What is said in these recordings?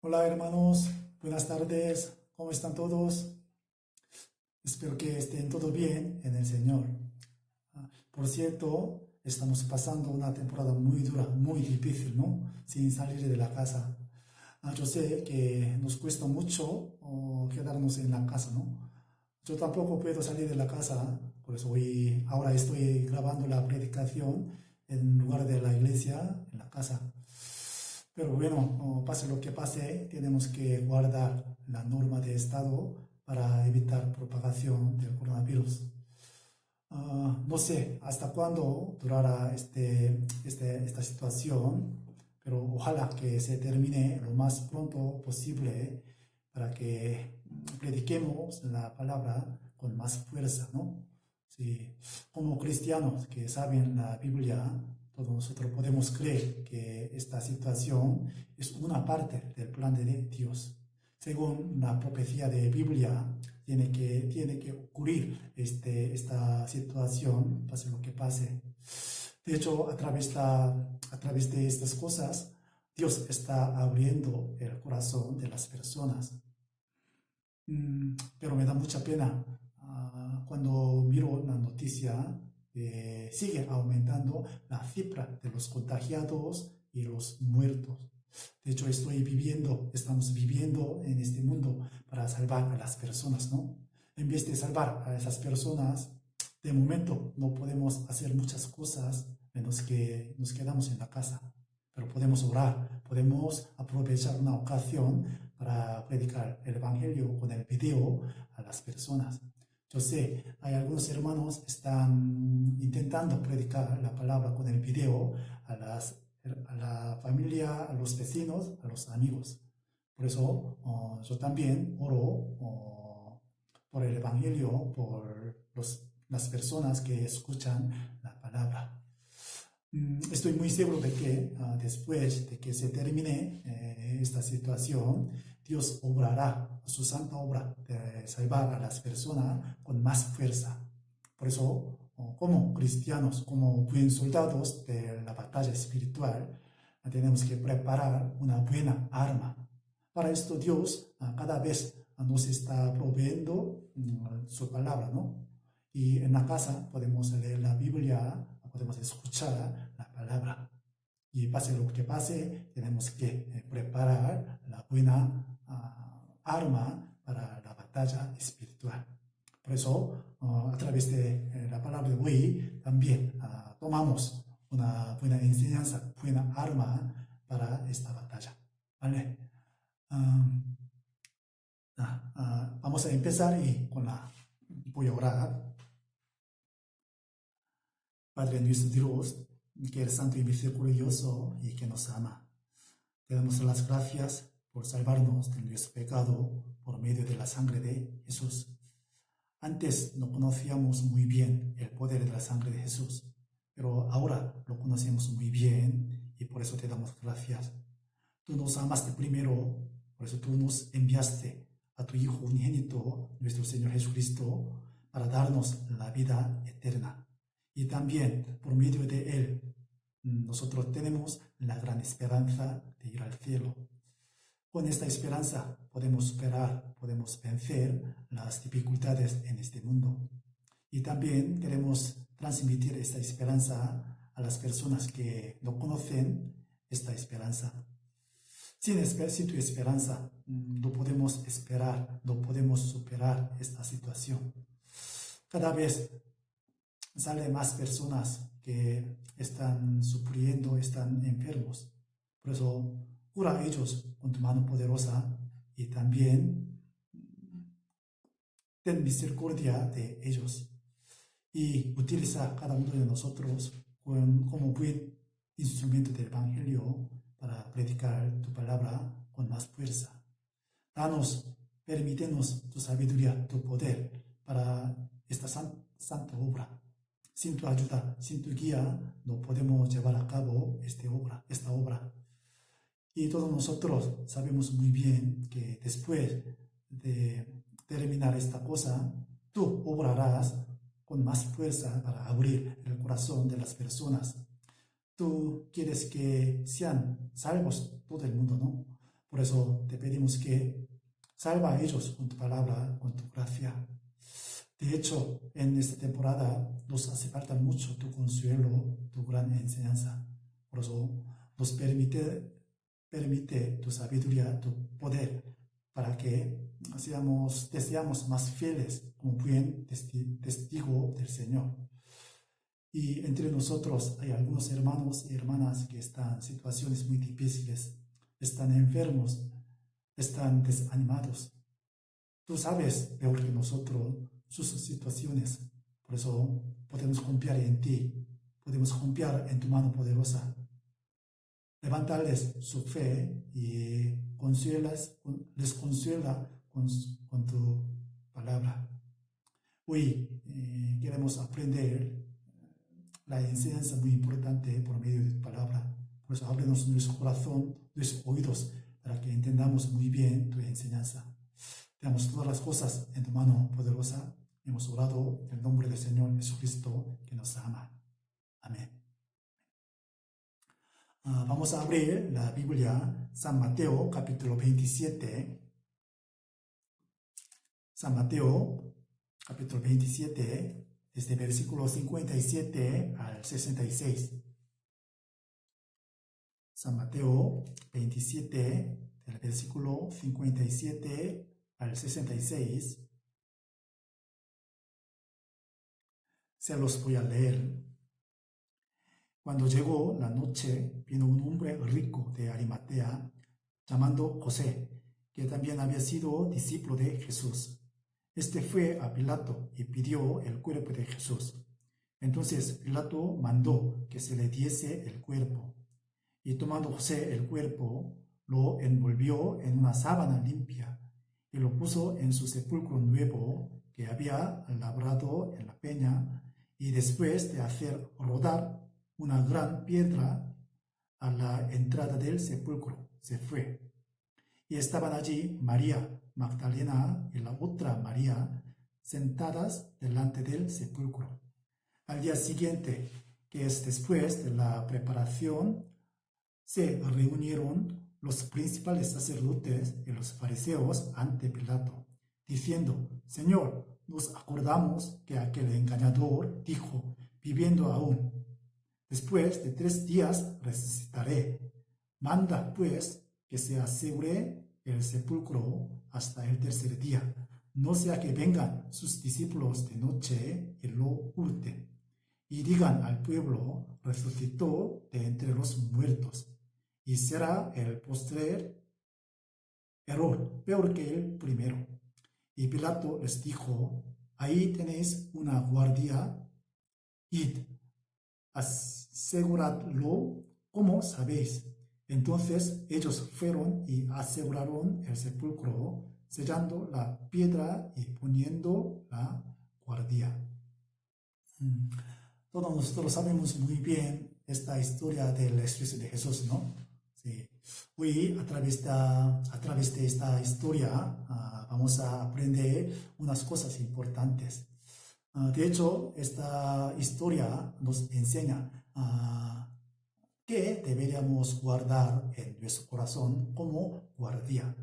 Hola hermanos, buenas tardes, ¿cómo están todos? Espero que estén todo bien en el Señor. Por cierto, estamos pasando una temporada muy dura, muy difícil, ¿no? Sin salir de la casa. Yo sé que nos cuesta mucho quedarnos en la casa, ¿no? Yo tampoco puedo salir de la casa, por eso ahora estoy grabando la predicación en lugar de la iglesia, en la casa. Pero bueno, pase lo que pase, tenemos que guardar la norma de estado para evitar propagación del coronavirus. No sé hasta cuándo durará esta situación, pero ojalá que se termine lo más pronto posible para que prediquemos la palabra con más fuerza, ¿no? Sí, como cristianos que saben la Biblia, todos nosotros podemos creer que esta situación es una parte del plan de Dios. Según la profecía de Biblia, tiene que ocurrir esta situación, pase lo que pase. De hecho, a través de estas cosas, Dios está abriendo el corazón de las personas. Pero me da mucha pena cuando miro la noticia, sigue aumentando la cifra de los contagiados y los muertos. De hecho, estamos viviendo en este mundo para salvar a las personas, ¿no? En vez de salvar a esas personas, de momento no podemos hacer muchas cosas, menos que nos quedamos en la casa. Pero podemos orar, podemos aprovechar una ocasión para predicar el Evangelio con el video a las personas. Yo sé, hay algunos hermanos que están intentando predicar la palabra con el video a la familia, a los vecinos, a los amigos. Por eso yo también oro por el Evangelio, por las personas que escuchan la palabra. Estoy muy seguro de que después de que se termine esta situación, Dios obrará su santa obra de salvar a las personas con más fuerza. Por eso, como cristianos, como buenos soldados de la batalla espiritual, tenemos que preparar una buena arma. Para esto Dios cada vez nos está proveyendo su palabra, ¿no? Y en la casa podemos leer la Biblia, podemos escuchar la palabra. Y pase lo que pase, tenemos que preparar la buena arma para la batalla espiritual. Por eso, a través de la palabra de hoy, también tomamos una buena enseñanza, buena arma para esta batalla. ¿Vale? Vamos a empezar y voy a orar. Padre nuestro Dios, que eres santo y misericordioso y que nos ama. Te damos las gracias por salvarnos de nuestro pecado por medio de la sangre de Jesús. Antes no conocíamos muy bien el poder de la sangre de Jesús, pero ahora lo conocemos muy bien y por eso te damos gracias. Tú nos amaste primero, por eso tú nos enviaste a tu Hijo unigénito, nuestro Señor Jesucristo, para darnos la vida eterna. Y también por medio de Él nosotros tenemos la gran esperanza de ir al cielo. Con esta esperanza podemos superar, podemos vencer las dificultades en este mundo. Y también queremos transmitir esta esperanza a las personas que no conocen esta esperanza. Sin tu esperanza no podemos esperar, no podemos superar esta situación. Cada vez salen más personas que están sufriendo, están enfermos. Por eso, cura a ellos con tu mano poderosa y también ten misericordia de ellos. Y utiliza cada uno de nosotros como buen instrumento del Evangelio para predicar tu palabra con más fuerza. Permítenos tu sabiduría, tu poder para esta santa obra. Sin tu ayuda, sin tu guía, no podemos llevar a cabo esta obra. Y todos nosotros sabemos muy bien que después de terminar esta cosa, tú obrarás con más fuerza para abrir el corazón de las personas. Tú quieres que sean salvos todo el mundo, ¿no? Por eso te pedimos que salva a ellos con tu palabra, con tu gracia. De hecho, en esta temporada nos hace falta mucho tu consuelo, tu gran enseñanza. Por eso nos permite tu sabiduría, tu poder, para que seamos más fieles como buen testigo del Señor. Y entre nosotros hay algunos hermanos y hermanas que están en situaciones muy difíciles, están enfermos, están desanimados. Tú sabes peor que nosotros sus situaciones. Por eso podemos confiar en ti, podemos confiar en tu mano poderosa. Levantarles su fe y les consuela con tu palabra. Hoy queremos aprender la enseñanza muy importante por medio de tu palabra. Por eso ábrenos nuestro corazón, nuestros oídos, para que entendamos muy bien tu enseñanza. Te damos todas las cosas en tu mano poderosa. Hemos orado en el nombre del Señor Jesucristo, que nos ama. Amén. Vamos a abrir la Biblia, San Mateo, capítulo 27. San Mateo, capítulo 27, desde el versículo 57 al 66. San Mateo 27, del versículo 57 al 66. Se los voy a leer. Cuando llegó la noche, vino un hombre rico de Arimatea, llamado José, que también había sido discípulo de Jesús. Este fue a Pilato y pidió el cuerpo de Jesús. Entonces Pilato mandó que se le diese el cuerpo. Y tomando José el cuerpo, lo envolvió en una sábana limpia y lo puso en su sepulcro nuevo que había labrado en la peña, y después de hacer rodar una gran piedra a la entrada del sepulcro, se fue. Y estaban allí María Magdalena y la otra María sentadas delante del sepulcro. Al día siguiente, que es después de la preparación, se reunieron los principales sacerdotes y los fariseos ante Pilato, diciendo: Señor, nos acordamos que aquel engañador dijo, viviendo aún: después de 3 días resucitaré. Manda, pues, que se asegure el sepulcro hasta el 3er día, no sea que vengan sus discípulos de noche y lo hurten, y digan al pueblo: resucitó de entre los muertos. Y será el postrer error peor que el primero. Y Pilato les dijo: ahí tenéis una guardia, id, aseguradlo como sabéis. Entonces ellos fueron y aseguraron el sepulcro, sellando la piedra y poniendo la guardia. Todos nosotros sabemos muy bien esta historia del expreso de Jesús, ¿no? Sí. Hoy, a través de esta historia, vamos a aprender unas cosas importantes. De hecho, esta historia nos enseña que deberíamos guardar en nuestro corazón como guardia.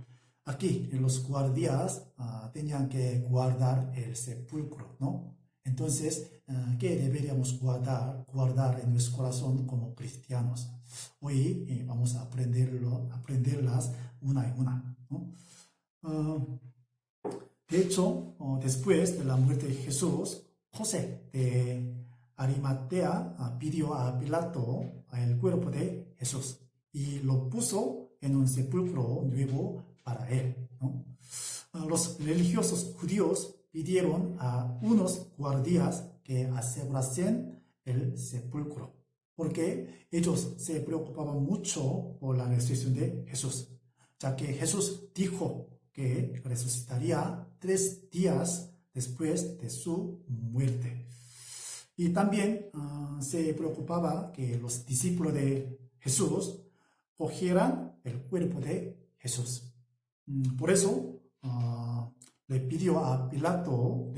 Aquí, los guardias tenían que guardar el sepulcro, ¿no? Entonces, ¿qué deberíamos guardar en nuestro corazón como cristianos? Hoy vamos a aprenderlas una y una, ¿no? De hecho, después de la muerte de Jesús, José de Arimatea pidió a Pilato el cuerpo de Jesús y lo puso en un sepulcro nuevo para él, ¿no? Los religiosos judíos pidieron a unos guardias que asegurasen el sepulcro, porque ellos se preocupaban mucho por la resurrección de Jesús, ya que Jesús dijo que resucitaría 3 días después de su muerte. Y también se preocupaba que los discípulos de Jesús cogieran el cuerpo de Jesús. Por eso le pidieron a Pilato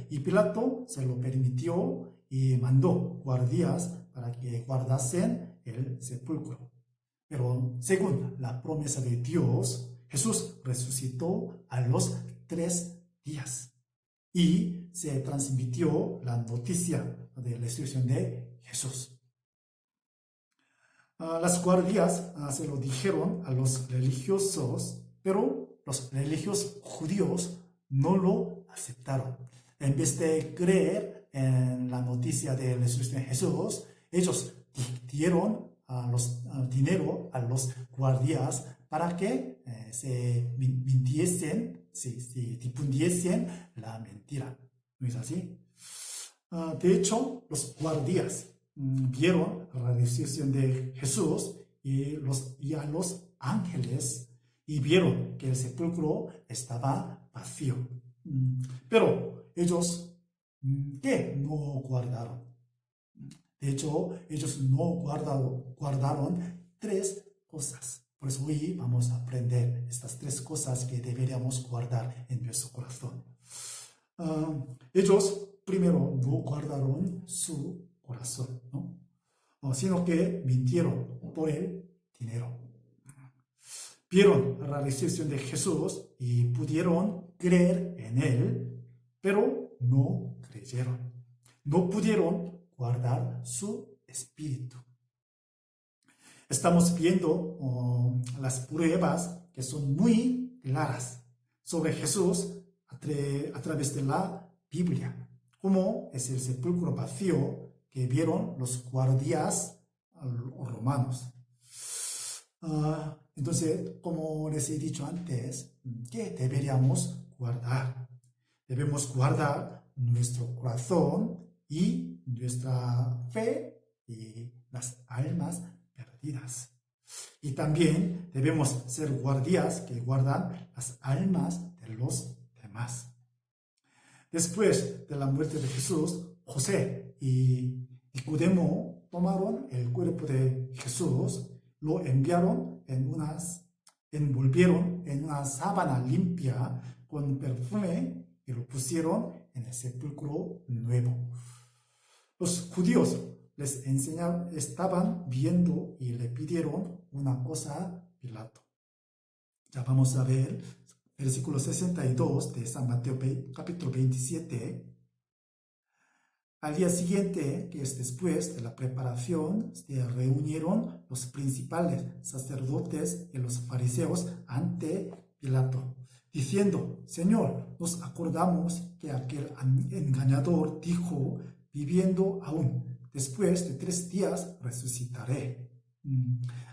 y Pilato se lo permitió y mandó guardias para que guardasen el sepulcro. Pero según la promesa de Dios, Jesús resucitó a los 3 días y se transmitió la noticia de la resurrección de Jesús. Las guardias se lo dijeron a los religiosos, pero los religiosos judíos no lo aceptaron. En vez de creer en la noticia de la resurrección de Jesús, ellos dieron dinero a los guardias para que se mintiesen, se difundiesen la mentira. ¿No es así? De hecho, los guardias vieron la resurrección de Jesús y a los ángeles y vieron que el sepulcro estaba vacío. Pero ellos, ¿qué? No guardaron. De hecho, ellos no guardaron 3 cosas. Por eso hoy vamos a aprender estas 3 cosas que deberíamos guardar en nuestro corazón. Ellos primero no guardaron su corazón, ¿no? Sino que mintieron por el dinero. Vieron la resurrección de Jesús y pudieron creer en él, pero no creyeron. No pudieron guardar su espíritu. Estamos viendo las pruebas que son muy claras sobre Jesús a través de la Biblia, como es el sepulcro vacío que vieron los guardias romanos. Entonces, como les he dicho antes, ¿qué deberíamos guardar? Debemos guardar nuestro corazón y nuestra fe y las almas perdidas. Y también debemos ser guardias que guardan las almas de los demás. Después de la muerte de Jesús, José y Nicodemo tomaron el cuerpo de Jesús, lo envolvieron en una sábana limpia con perfume y lo pusieron en el sepulcro nuevo. Los judíos les enseñaron, estaban viendo y le pidieron una cosa a Pilato. Ya vamos a ver versículo 62 de San Mateo capítulo 27. Al día siguiente, que es después de la preparación, se reunieron los principales sacerdotes y los fariseos ante Pilato, diciendo: Señor, nos acordamos que aquel engañador dijo, viviendo aún, después de 3 días resucitaré.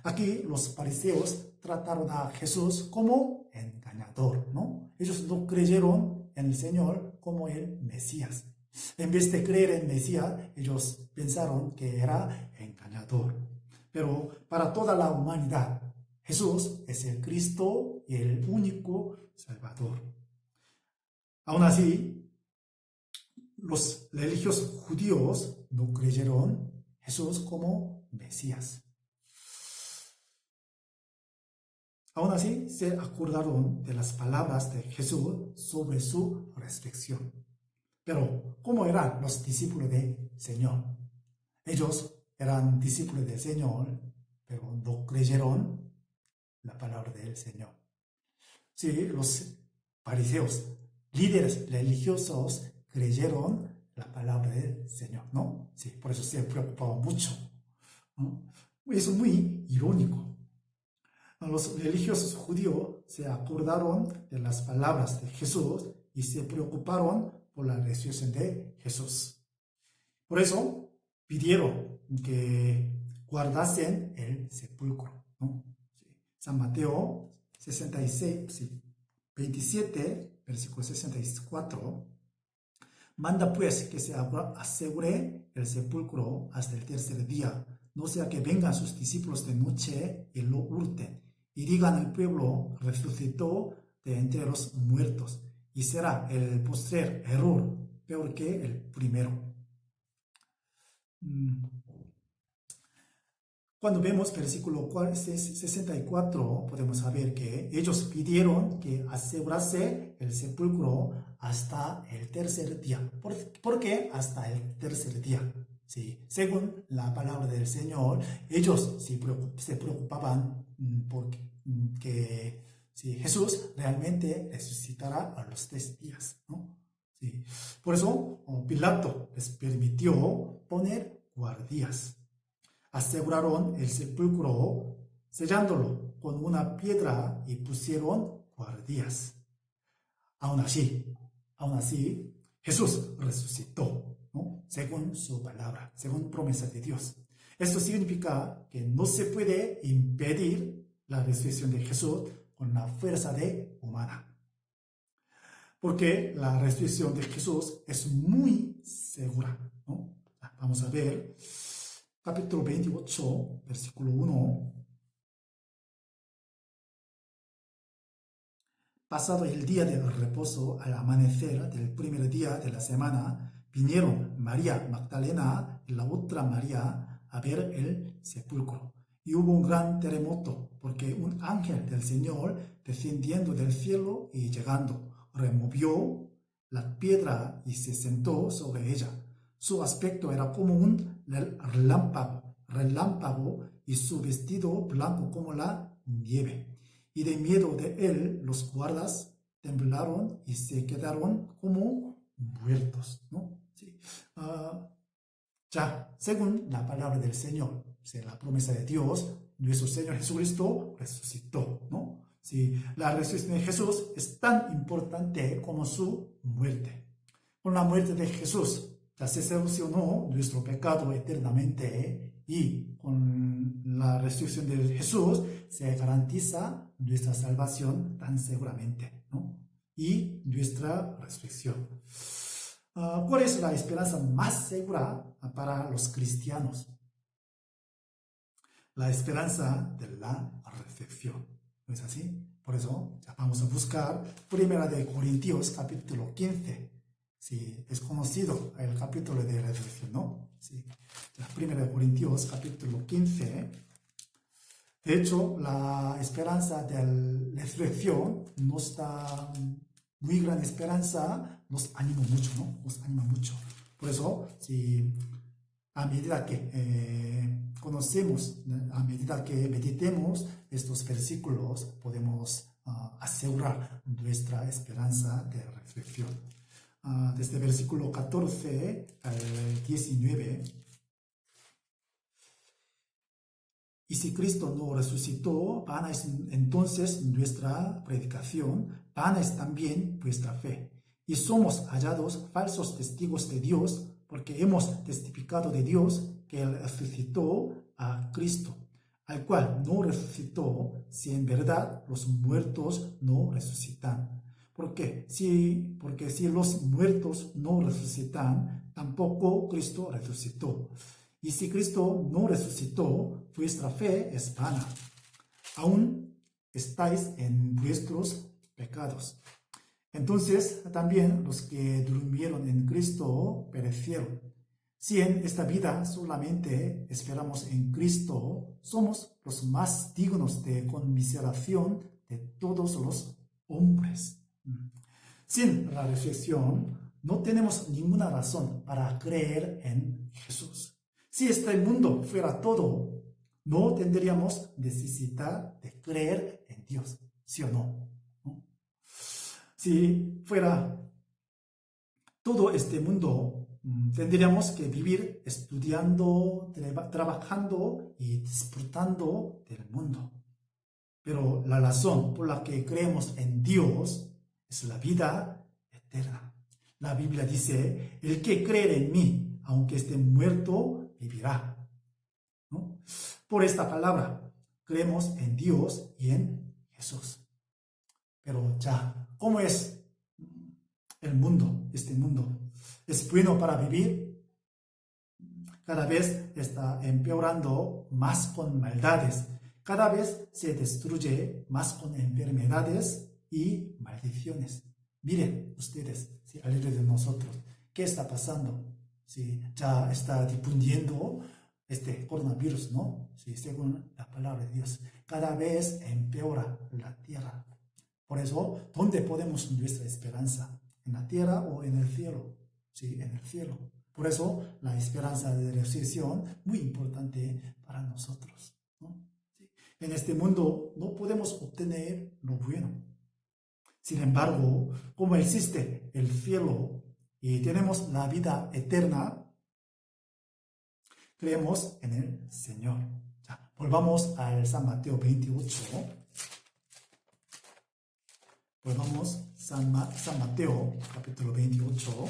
Aquí los fariseos trataron a Jesús como engañador, ¿no? Ellos no creyeron en el Señor como el Mesías. En vez de creer en Mesías, ellos pensaron que era engañador. Pero para toda la humanidad, Jesús es el Cristo y el único Salvador. Aún así, los religiosos judíos no creyeron Jesús como Mesías. Aún así, se acordaron de las palabras de Jesús sobre su resurrección. Pero, ¿cómo eran los discípulos del Señor? Ellos eran discípulos del Señor, pero no creyeron la palabra del Señor. Sí, los fariseos, líderes religiosos, creyeron la palabra del Señor, ¿no? Sí, por eso se preocupaban mucho, ¿no? Eso es muy irónico. Los religiosos judíos se acordaron de las palabras de Jesús y se preocuparon por la resurrección de Jesús. Por eso pidieron que guardasen el sepulcro, ¿no? San Mateo 27, versículo 64. Manda pues que se asegure el sepulcro hasta el 3er día, no sea que vengan sus discípulos de noche y lo hurten, y digan al pueblo: resucitó de entre los muertos, y será el postrer error peor que el primero. Cuando vemos versículo 64, podemos saber que ellos pidieron que asegurase el sepulcro hasta el 3er día. ¿Por qué hasta el 3er día? Sí, según la palabra del Señor, ellos se preocupaban que si Jesús realmente resucitará a los 3 días, ¿no? Sí. Por eso Pilato les permitió poner guardias. Aseguraron el sepulcro sellándolo con una piedra y pusieron guardias. Aún así, Jesús resucitó, ¿no? Según su palabra, según promesa de Dios. Esto significa que no se puede impedir la resurrección de Jesús con la fuerza humana. Porque la resurrección de Jesús es muy segura, ¿no? Vamos a ver capítulo 28, versículo 1. Pasado el día del reposo, al amanecer del primer día de la semana, vinieron María Magdalena y la otra María a ver el sepulcro. Y hubo un gran terremoto, porque un ángel del Señor, descendiendo del cielo y llegando, removió la piedra y se sentó sobre ella. Su aspecto era como un relámpago y su vestido blanco como la nieve. Y de miedo de él, los guardas temblaron y se quedaron como muertos, ¿no? Sí. Según la palabra del Señor, la promesa de Dios, nuestro Señor Jesucristo resucitó, ¿no? Sí, la resurrección de Jesús es tan importante como su muerte. Con la muerte de Jesús ya se solucionó nuestro pecado eternamente y con la resurrección de Jesús se garantiza nuestra salvación tan seguramente, ¿no? Y nuestra resurrección. ¿Cuál es la esperanza más segura para los cristianos? La esperanza de la resurrección. ¿No es así? Por eso vamos a buscar 1 Corintios capítulo 15. Sí, es conocido el capítulo de resurrección, ¿no? Sí. 1 Corintios capítulo 15. De hecho, la esperanza de la resurrección nos da muy gran esperanza, nos anima mucho, ¿no? Nos anima mucho. Por eso, si a medida que conocemos, a medida que meditemos estos versículos, podemos asegurar nuestra esperanza de resurrección. Desde el versículo 14 al 19. Y si Cristo no resucitó, vana es entonces nuestra predicación, vana es también vuestra fe. Y somos hallados falsos testigos de Dios, porque hemos testificado de Dios que Él resucitó a Cristo, al cual no resucitó, si en verdad los muertos no resucitan. Porque si los muertos no resucitan, tampoco Cristo resucitó. Y si Cristo no resucitó, vuestra fe es vana. Aún estáis en vuestros pecados. Entonces también los que durmieron en Cristo perecieron. Si en esta vida solamente esperamos en Cristo, somos los más dignos de conmiseración de todos los hombres. Sin la resurrección, no tenemos ninguna razón para creer en Jesús. Si este mundo fuera todo, no tendríamos necesidad de creer en Dios, ¿sí o no? Si fuera todo este mundo, tendríamos que vivir estudiando, trabajando y disfrutando del mundo. Pero la razón por la que creemos en Dios es la vida eterna. La Biblia dice, el que cree en mí, aunque esté muerto, vivirá, ¿no? Por esta palabra, creemos en Dios y en Jesús. Pero ¿cómo es el mundo, este mundo? ¿Es bueno para vivir? Cada vez está empeorando más con maldades. Cada vez se destruye más con enfermedades y maldiciones. Miren ustedes, alrededor de nosotros, ¿qué está pasando? Ya está difundiendo este coronavirus, ¿no? Según la palabra de Dios, cada vez empeora la tierra. Por eso, ¿dónde ponemos nuestra esperanza? ¿En la tierra o en el cielo? Sí, en el cielo. Por eso la esperanza de resurrección es muy importante para nosotros, ¿no? Sí. En este mundo no podemos obtener lo bueno. Sin embargo, como existe el cielo y tenemos la vida eterna, creemos en el Señor. Ya, volvamos al San Mateo 28. Volvamos San Mateo, capítulo 28,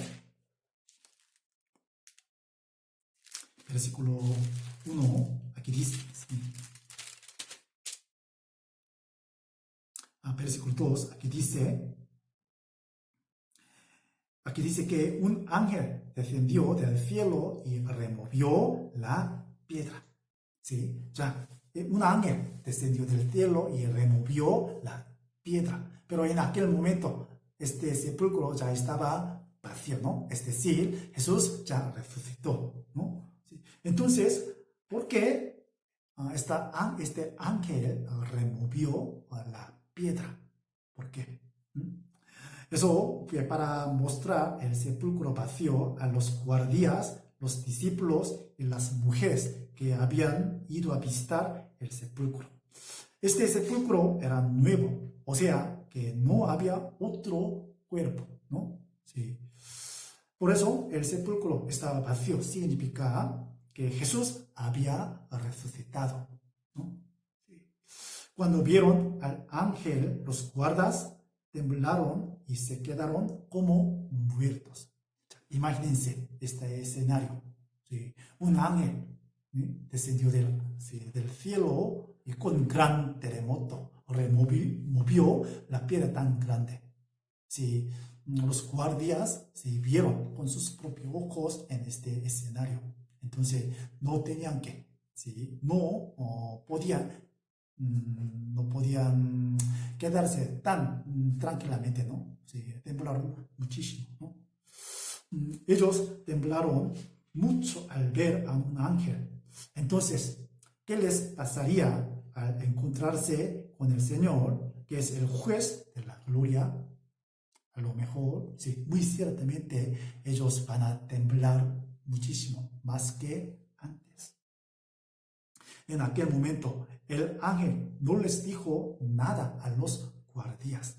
versículo 1. Aquí dice, versículo 2, aquí dice que un ángel descendió del cielo y removió la piedra. ¿Sí? Ya, un ángel descendió del cielo y removió la piedra. Pero en aquel momento, este sepulcro ya estaba vacío, ¿no? Es decir, Jesús ya resucitó, ¿no? ¿Sí? Entonces, ¿por qué este ángel removió la piedra? ¿Por qué? Eso fue para mostrar el sepulcro vacío a los guardias, los discípulos y las mujeres que habían ido a visitar el sepulcro. Este sepulcro era nuevo, o sea que no había otro cuerpo, ¿no? Sí. Por eso el sepulcro estaba vacío, significa que Jesús había resucitado, ¿no? Sí. Cuando vieron al ángel, los guardas temblaron y se quedaron como muertos. Imagínense este escenario. ¿Sí? Un ángel, ¿sí?, descendió del cielo y con gran terremoto movió la piedra tan grande. ¿Sí? Los guardias se vieron con sus propios ojos en este escenario. Entonces no tenían que, ¿sí?, no podían quedarse tan tranquilamente, ¿no? Sí, temblaron muchísimo, ¿no? Ellos temblaron mucho al ver a un ángel. Entonces, ¿qué les pasaría al encontrarse con el Señor, que es el juez de la gloria? A lo mejor, sí, muy ciertamente ellos van a temblar muchísimo, más que antes. En aquel momento, el ángel no les dijo nada a los guardias,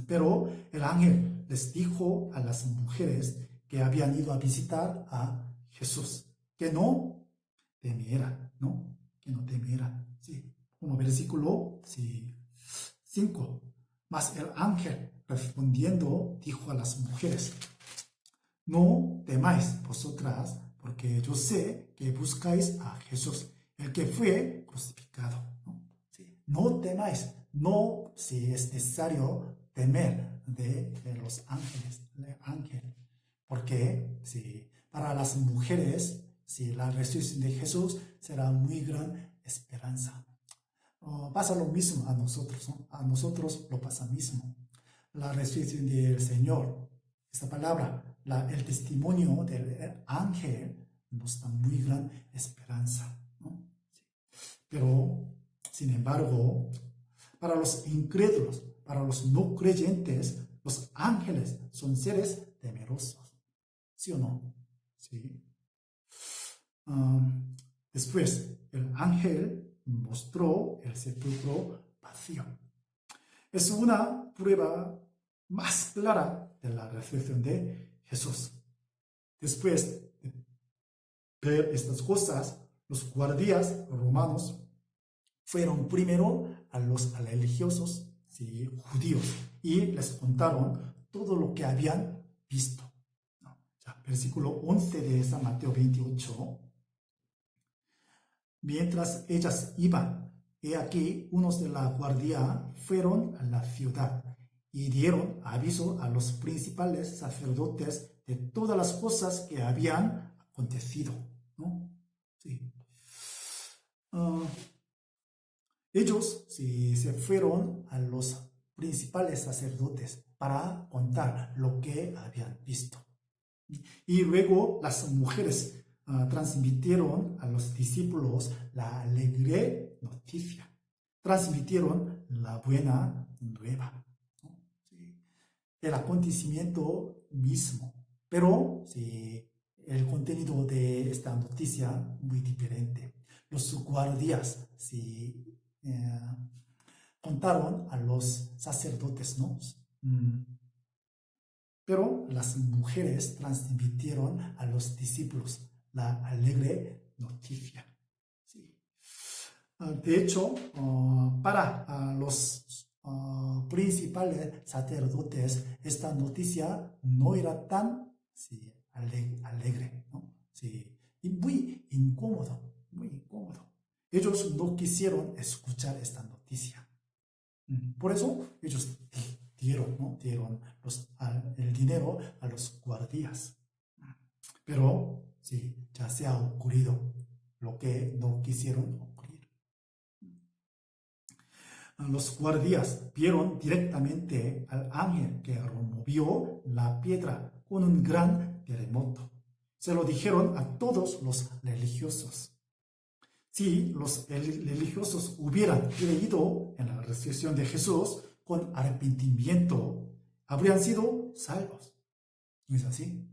pero el ángel les dijo a las mujeres que habían ido a visitar a Jesús que no temieran, ¿no? Que no temieran, sí. Como versículo 5. Mas el ángel respondiendo dijo a las mujeres: no temáis vosotras, porque yo sé que buscáis a Jesús, el que fue crucificado, ¿no? Sí. No temáis, no si es necesario temer de los ángeles, del ángel, porque si para las mujeres, si la resurrección de Jesús será muy gran esperanza. Pasa lo mismo a nosotros, ¿no? A nosotros lo pasa mismo. La resurrección del Señor, esta palabra, el testimonio del ángel nos da muy gran esperanza, ¿no? Pero, sin embargo, para los incrédulos, para los no creyentes, los ángeles son seres temerosos. ¿Sí o no? Sí. Después, el ángel mostró el sepulcro vacío. Es una prueba más clara de la resurrección de Jesús. Después de ver estas cosas, los guardias romanos fueron primero a los religiosos, ¿sí?, judíos, y les contaron todo lo que habían visto. ¿No? Ya, versículo 11 de San Mateo 28. Mientras ellas iban, he aquí, unos de la guardia fueron a la ciudad y dieron aviso a los principales sacerdotes de todas las cosas que habían acontecido, ¿no? Sí. Ellos sí, se fueron a los principales sacerdotes para contar lo que habían visto. Y luego las mujeres transmitieron a los discípulos la alegre noticia. Transmitieron la buena nueva, ¿no? Sí. El acontecimiento mismo. Pero sí, el contenido de esta noticia muy diferente. Los guardias sí, contaron a los sacerdotes, ¿no? Pero las mujeres transmitieron a los discípulos la alegre noticia. Sí. De hecho, para los principales sacerdotes, esta noticia no era tan sí, alegre, ¿no? Sí, y muy incómodo, muy incómodo. Ellos no quisieron escuchar esta noticia. Por eso ellos dieron, ¿no? Dieron el dinero a los guardias. Pero sí, ya se ha ocurrido lo que no quisieron ocurrir. Los guardias vieron directamente al ángel que removió la piedra con un gran terremoto. Se lo dijeron a todos los religiosos. Si los religiosos hubieran creído en la resurrección de Jesús con arrepentimiento, habrían sido salvos. ¿No es así?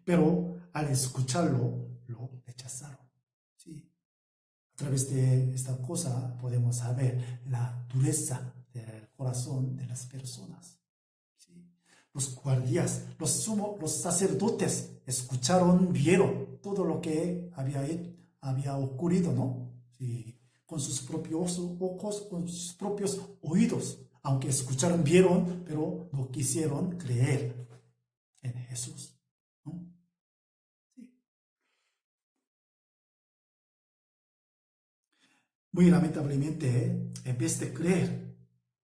Pero al escucharlo, lo rechazaron. ¿Sí? A través de esta cosa podemos saber la dureza del corazón de las personas. ¿Sí? Los guardias, los sacerdotes escucharon, vieron todo lo que había ocurrido, ¿no? Sí, con sus propios ojos, con sus propios oídos. Aunque escucharon, vieron, pero no quisieron creer en Jesús, ¿no? Sí. Muy lamentablemente, en vez de creer,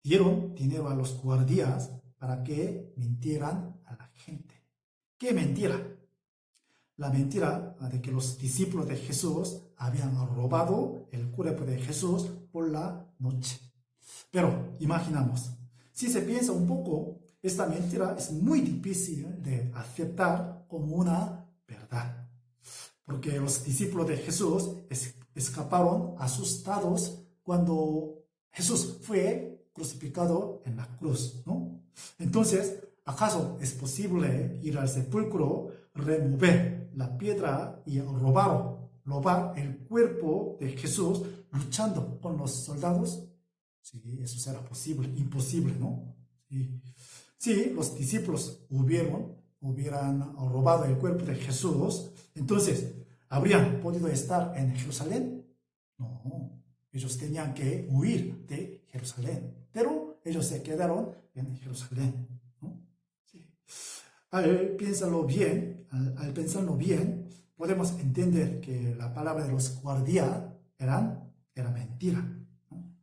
dieron dinero a los guardias para que mintieran a la gente. ¿Qué mentira? La mentira de que los discípulos de Jesús habían robado el cuerpo de Jesús por la noche. Pero imaginamos, si se piensa un poco, esta mentira es muy difícil de aceptar como una verdad. Porque los discípulos de Jesús escaparon asustados cuando Jesús fue crucificado en la cruz, ¿no? Entonces, ¿acaso es posible ir al sepulcro, remover la piedra y robar el cuerpo de Jesús luchando con los soldados? Sí, eso será posible, imposible, ¿no? Sí. Si los discípulos hubieran robado el cuerpo de Jesús, entonces, ¿habrían podido estar en Jerusalén? No, ellos tenían que huir de Jerusalén, pero ellos se quedaron en Jerusalén, ¿no? Sí. Al pensarlo bien, podemos entender que la palabra de los guardias era mentira, ¿no?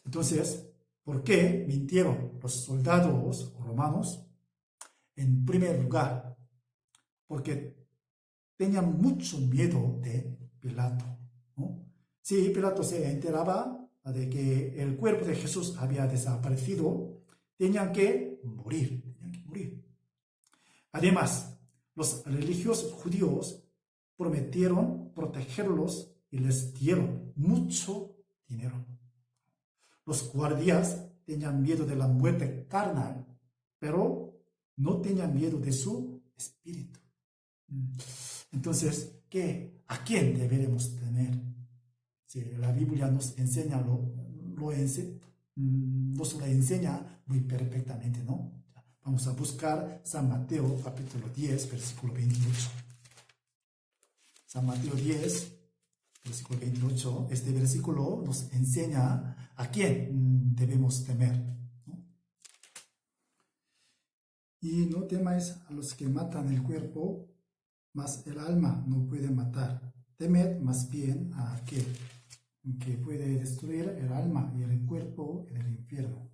Entonces, ¿por qué mintieron los soldados romanos? En primer lugar, porque tenían mucho miedo de Pilato, ¿no? Si Pilato se enteraba de que el cuerpo de Jesús había desaparecido, tenían que morir. Además, los religiosos judíos prometieron protegerlos y les dieron mucho dinero. Los guardias tenían miedo de la muerte carnal, pero no tenían miedo de su espíritu. Entonces, ¿a quién deberemos temer? Sí, la Biblia nos enseña, nos lo enseña muy perfectamente, ¿no? Vamos a buscar San Mateo capítulo 10, versículo 28. San Mateo 10, versículo 28. Este versículo nos enseña a quién debemos temer, ¿no? Y no temáis a los que matan el cuerpo, mas el alma no puede matar. Temed más bien a aquel que puede destruir el alma y el cuerpo en el infierno.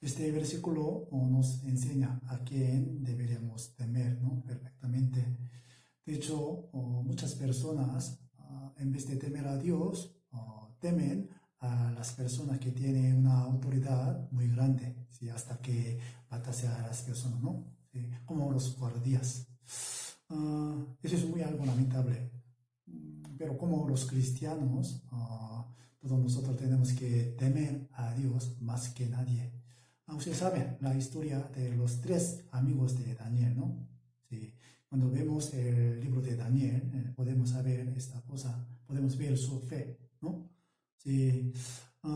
Este versículo nos enseña a quién deberíamos temer, ¿no? Perfectamente. De hecho, muchas personas, en vez de temer a Dios, temen a las personas que tienen una autoridad muy grande, ¿sí? Hasta que matase a las personas, ¿no? ¿Sí? Como los guardias. Eso es muy algo lamentable. Pero como los cristianos, todos nosotros tenemos que temer a Dios más que nadie. Ustedes saben la historia de los 3 amigos de Daniel, ¿no? Sí. Cuando vemos el libro de Daniel, podemos saber esta cosa, podemos ver su fe, ¿no? Sí,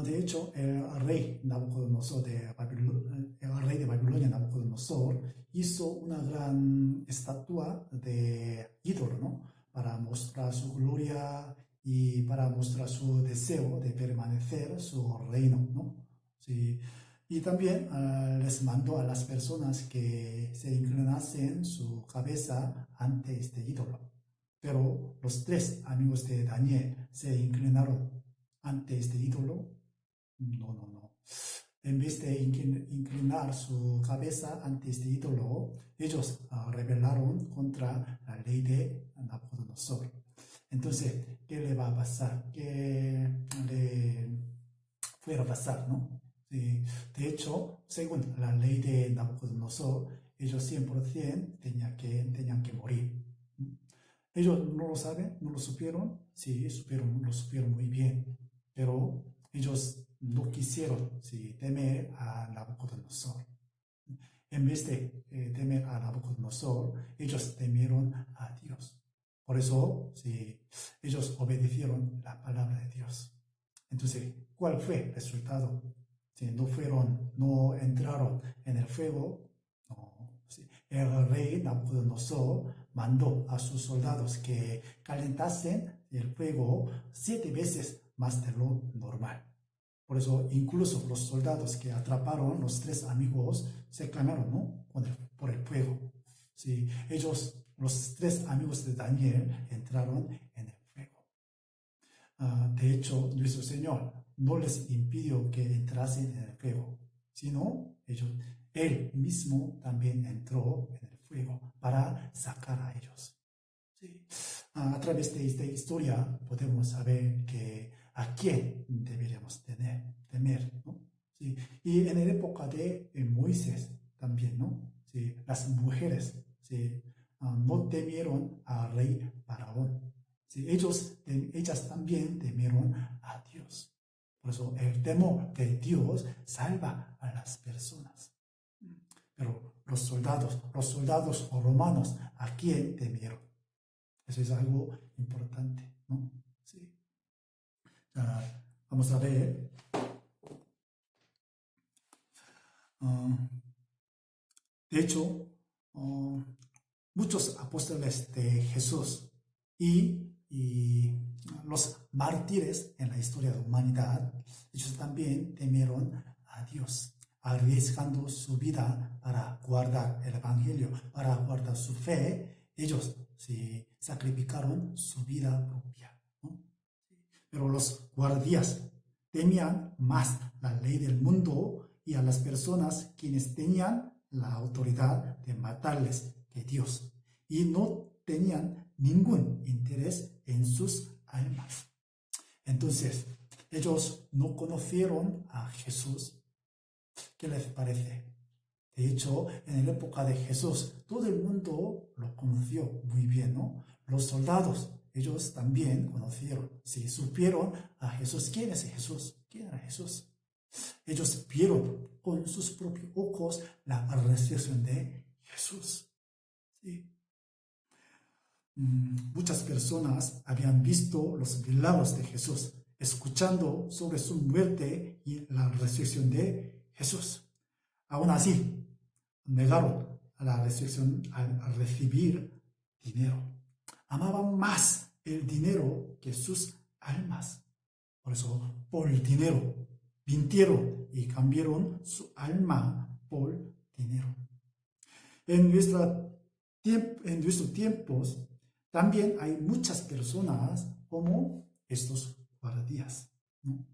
de hecho, el rey Nabucodonosor el rey de Babilonia, Nabucodonosor, hizo una gran estatua de ídolo, ¿no? Para mostrar su gloria y para mostrar su deseo de permanecer su reino, ¿no? Sí. Y también les mandó a las personas que se inclinasen su cabeza ante este ídolo. Pero los tres amigos de Daniel se inclinaron ante este ídolo. No, no, no. En vez de inclinar su cabeza ante este ídolo, ellos rebelaron contra la ley de Nabucodonosor. Entonces, ¿qué le va a pasar? ¿Qué le fuera a pasar, no? Sí. De hecho, según la ley de Nabucodonosor, ellos 100% tenían que morir. Ellos no lo saben, no lo supieron, sí, lo supieron muy bien, pero ellos no quisieron, sí, temer a Nabucodonosor. En vez de temer a Nabucodonosor, ellos temieron a Dios. Por eso, sí, ellos obedecieron la palabra de Dios. Entonces, ¿cuál fue el resultado? Si no entraron en el fuego, no. Sí. El rey Nabucodonosor mandó a sus soldados que calentasen el fuego 7 veces más de lo normal. Por eso, incluso los soldados que atraparon los 3 amigos se quemaron, ¿no? Por el fuego. Sí. Los 3 amigos de Daniel, entraron en el fuego. De hecho, nuestro Señor no les impidió que entrasen en el fuego, sino Él mismo también entró en el fuego para sacar a ellos. Sí. A través de esta historia podemos saber que a quién deberíamos temer, ¿no? Sí. Y en la época de Moisés también, ¿no? Sí. Las mujeres, sí, no temieron al rey Faraón. Sí. Ellas también temieron a Dios. Por eso el temor de Dios salva a las personas. Pero los soldados romanos, ¿a quién temieron? Eso es algo importante, ¿no? Sí. Vamos a ver. De hecho, muchos apóstoles de Jesús y los mártires en la historia de la humanidad, ellos también temieron a Dios, arriesgando su vida para guardar el Evangelio, para guardar su fe. Ellos sacrificaron su vida propia, ¿no? Pero los guardias temían más la ley del mundo y a las personas quienes tenían la autoridad de matarles que Dios, y no tenían ningún interés en sus almas. Entonces, ellos no conocieron a Jesús. ¿Qué les parece? De hecho, en la época de Jesús, todo el mundo lo conoció muy bien, ¿no? Los soldados, ellos también conocieron, sí, supieron a Jesús. ¿Quién es Jesús? ¿Quién era Jesús? Ellos vieron con sus propios ojos la resurrección de Jesús. ¿Sí? Muchas personas habían visto los milagros de Jesús, escuchando sobre su muerte y la resurrección de Jesús. Aún así, negaron a la resurrección al recibir dinero. Amaban más el dinero que sus almas. Por eso, por el dinero, mintieron y cambiaron su alma por dinero. En nuestros tiempos, también hay muchas personas como estos guardias, ¿no?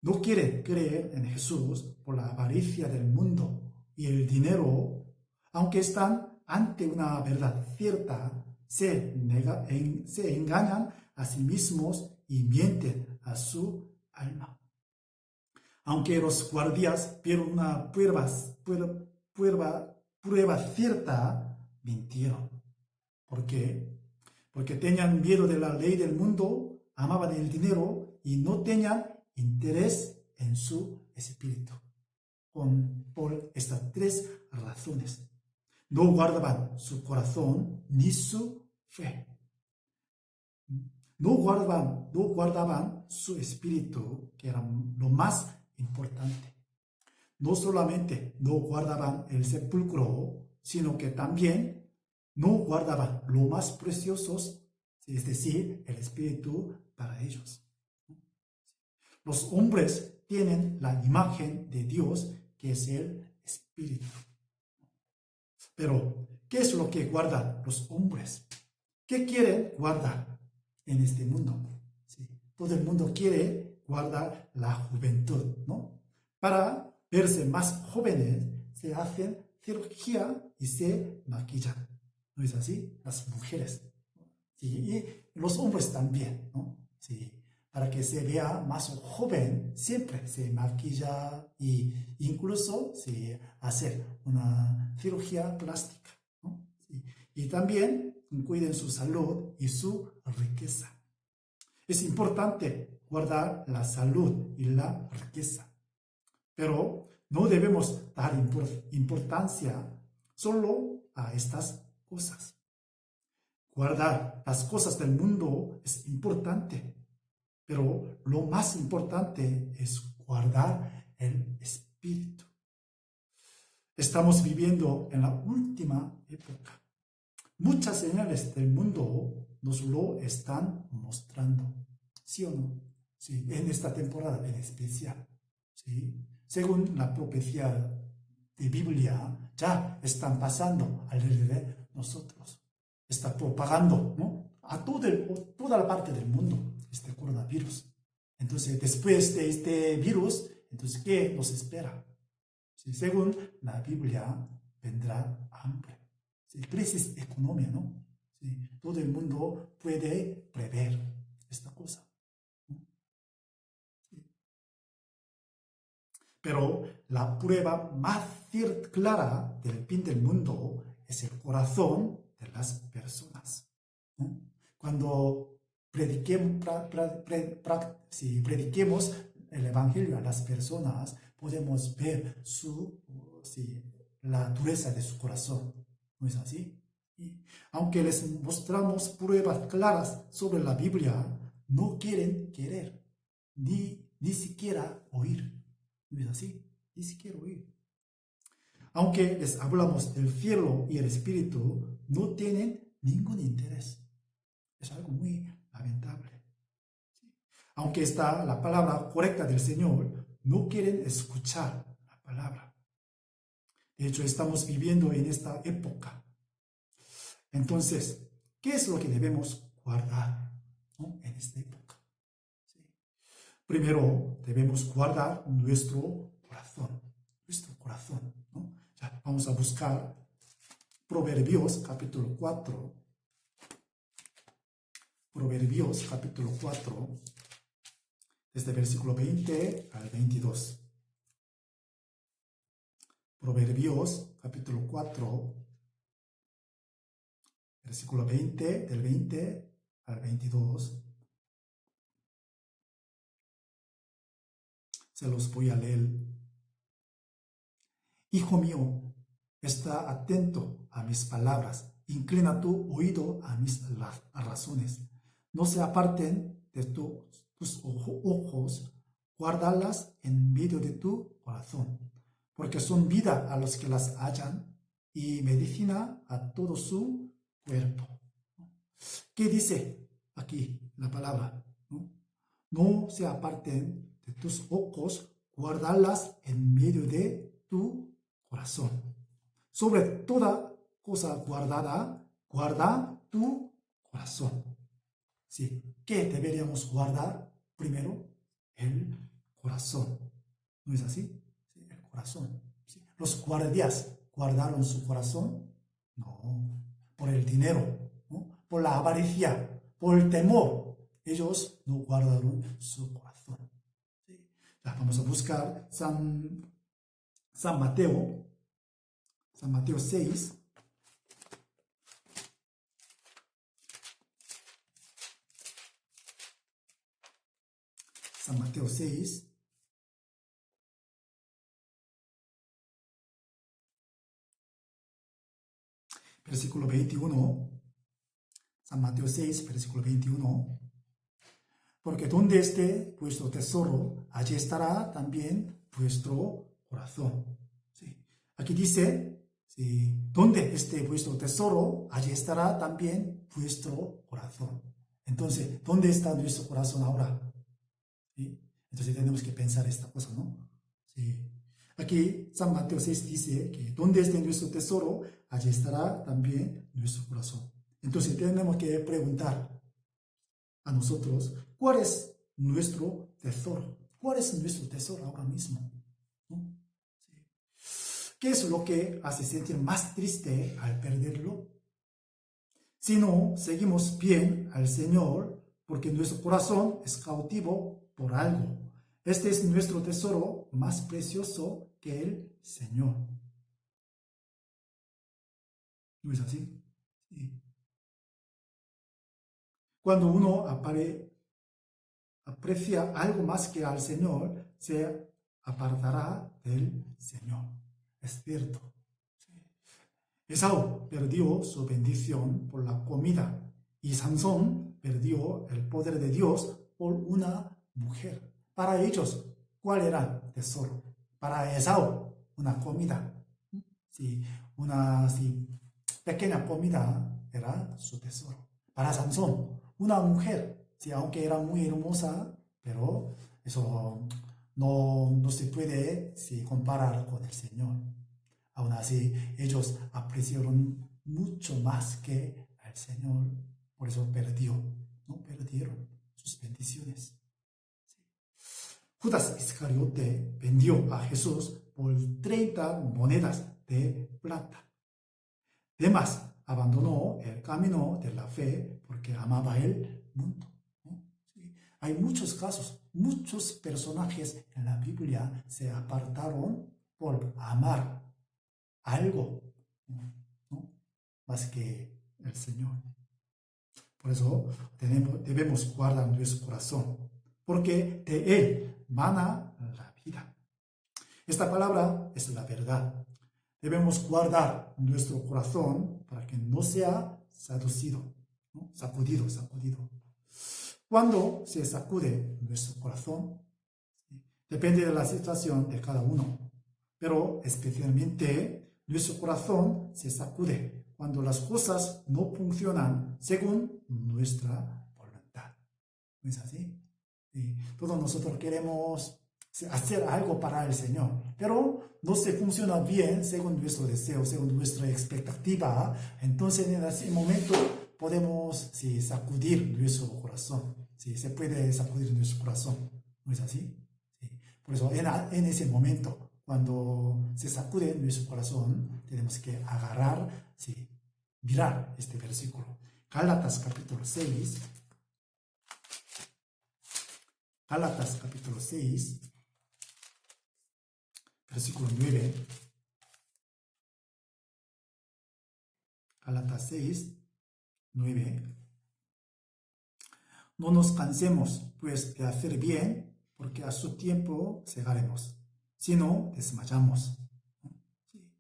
No quieren creer en Jesús por la avaricia del mundo y el dinero, aunque están ante una verdad cierta, se engañan a sí mismos y mienten a su alma. Aunque los guardias vieron una prueba cierta, mintieron. ¿Por qué? Porque tenían miedo de la ley del mundo, amaban el dinero y no tenían interés en su espíritu. Por estas 3 razones. no guardaban su corazón ni su fe. No guardaban su espíritu, que era lo más importante. No solamente no guardaban el sepulcro, sino que también no guardaban lo más precioso, es decir, el espíritu para ellos. Los hombres tienen la imagen de Dios, que es el espíritu. Pero, ¿qué es lo que guardan los hombres? ¿Qué quieren guardar en este mundo? ¿Sí? Todo el mundo quiere guardar la juventud, ¿no? Para verse más jóvenes, se hacen cirugía y se maquillan. ¿No es así? Las mujeres. ¿Sí? Y los hombres también, ¿no? Sí. Para que se vea más joven, siempre se maquilla e incluso se hace una cirugía plástica, ¿no? Sí. Y también cuiden su salud y su riqueza. Es importante guardar la salud y la riqueza, pero no debemos dar importancia solo a estas cosas. Guardar las cosas del mundo es importante, pero lo más importante es guardar el espíritu. Estamos viviendo en la última época. Muchas señales del mundo nos lo están mostrando. ¿Sí o no? Sí, en esta temporada en especial. ¿Sí? Según la profecía de Biblia, ya están pasando alrededor de nosotros. Está propagando, ¿no? A toda la parte del mundo este coronavirus. Entonces, después de este virus, entonces, ¿qué nos espera? Sí, según la Biblia, vendrá hambre. Sí, crisis económica, ¿no? Sí, todo el mundo puede prever esta cosa, ¿no? Sí. Pero la prueba más clara del fin del mundo es el corazón de las personas, ¿no? Cuando si prediquemos el Evangelio a las personas, podemos ver la dureza de su corazón. ¿No es así? Y aunque les mostramos pruebas claras sobre la Biblia, no quieren querer, ni siquiera oír. ¿No es así? Ni siquiera oír. Aunque les hablamos del cielo y el espíritu, no tienen ningún interés. Es algo muy lamentable. Aunque está la palabra correcta del Señor, no quieren escuchar la palabra. De hecho, estamos viviendo en esta época. Entonces, ¿qué es lo que debemos guardar, ¿no? En esta época? ¿Sí? Primero, debemos guardar nuestro corazón. Nuestro corazón, ¿no? Ya, vamos a buscar Proverbios capítulo 4. Proverbios capítulo 4, desde versículo 20 al 22. Proverbios capítulo 4, versículo 20, del 20 al 22. Se los voy a leer. Hijo mío, está atento a mis palabras, inclina tu oído a mis razones. No se aparten de tus ojos, guárdalas en medio de tu corazón, porque son vida a los que las hallan y medicina a todo su cuerpo. ¿Qué dice aquí la palabra? No se aparten de tus ojos, guardarlas en medio de tu corazón. Sobre toda cosa guardada, guarda tu corazón. ¿Sí? ¿Qué deberíamos guardar? Primero, el corazón. ¿No es así? Sí, el corazón. ¿Sí? Los guardias guardaron su corazón. No, por el dinero, ¿no? Por la avaricia, por el temor. Ellos no guardaron su corazón. ¿Sí? Ya, vamos a buscar San Mateo 6. San Mateo 6. versículo 21, San Mateo 6, versículo 21, porque donde esté vuestro tesoro, allí estará también vuestro corazón. ¿Sí? Aquí dice, ¿sí? Donde esté vuestro tesoro, allí estará también vuestro corazón. Entonces, ¿dónde está nuestro corazón ahora? ¿Sí? Entonces tenemos que pensar esta cosa, ¿no? Sí. Aquí San Mateo 6 dice que donde esté nuestro tesoro, allí estará también nuestro corazón. Entonces tenemos que preguntar a nosotros, ¿cuál es nuestro tesoro? ¿Cuál es nuestro tesoro ahora mismo? ¿No? Sí. ¿Qué es lo que hace sentir más triste al perderlo? Si no seguimos bien al Señor, porque nuestro corazón es cautivo por algo. Este es nuestro tesoro más precioso que el Señor. ¿No es así? Sí. Cuando uno aprecia algo más que al Señor, se apartará del Señor. Es cierto. Sí. Esaú perdió su bendición por la comida y Sansón perdió el poder de Dios por una mujer. Para ellos, ¿cuál era el tesoro? Para Esaú, una comida. Sí, una pequeña comida era su tesoro. Para Sansón, una mujer, sí, aunque era muy hermosa, pero eso no se puede comparar con el Señor. Aún así, ellos apreciaron mucho más que al Señor, por eso no perdieron sus bendiciones. Judas Iscariote vendió a Jesús por 30 monedas de plata. Además, abandonó el camino de la fe porque amaba el mundo. ¿No? Sí. Hay muchos casos, muchos personajes en la Biblia se apartaron por amar algo, ¿no? Más que el Señor. Por eso debemos guardar nuestro corazón, porque de él mana la vida. Esta palabra es la verdad. Debemos guardar nuestro corazón para que no sea seducido, ¿no? Sacudido. Cuando se sacude nuestro corazón, ¿sí? Depende de la situación de cada uno, pero especialmente nuestro corazón se sacude cuando las cosas no funcionan según nuestra voluntad. ¿No es así? Sí. Todos nosotros queremos hacer algo para el Señor, pero no se funciona bien según nuestro deseo, según nuestra expectativa. Entonces en ese momento podemos sacudir nuestro corazón. Sí, se puede sacudir nuestro corazón. ¿No es así? Sí. Por eso en ese momento, cuando se sacude nuestro corazón, tenemos que agarrar, mirar este versículo. Gálatas capítulo 6. Gálatas capítulo 6, versículo 9. Gálatas 6, 9. No nos cansemos, pues, de hacer bien, porque a su tiempo segaremos, si no, desmayamos. Sí.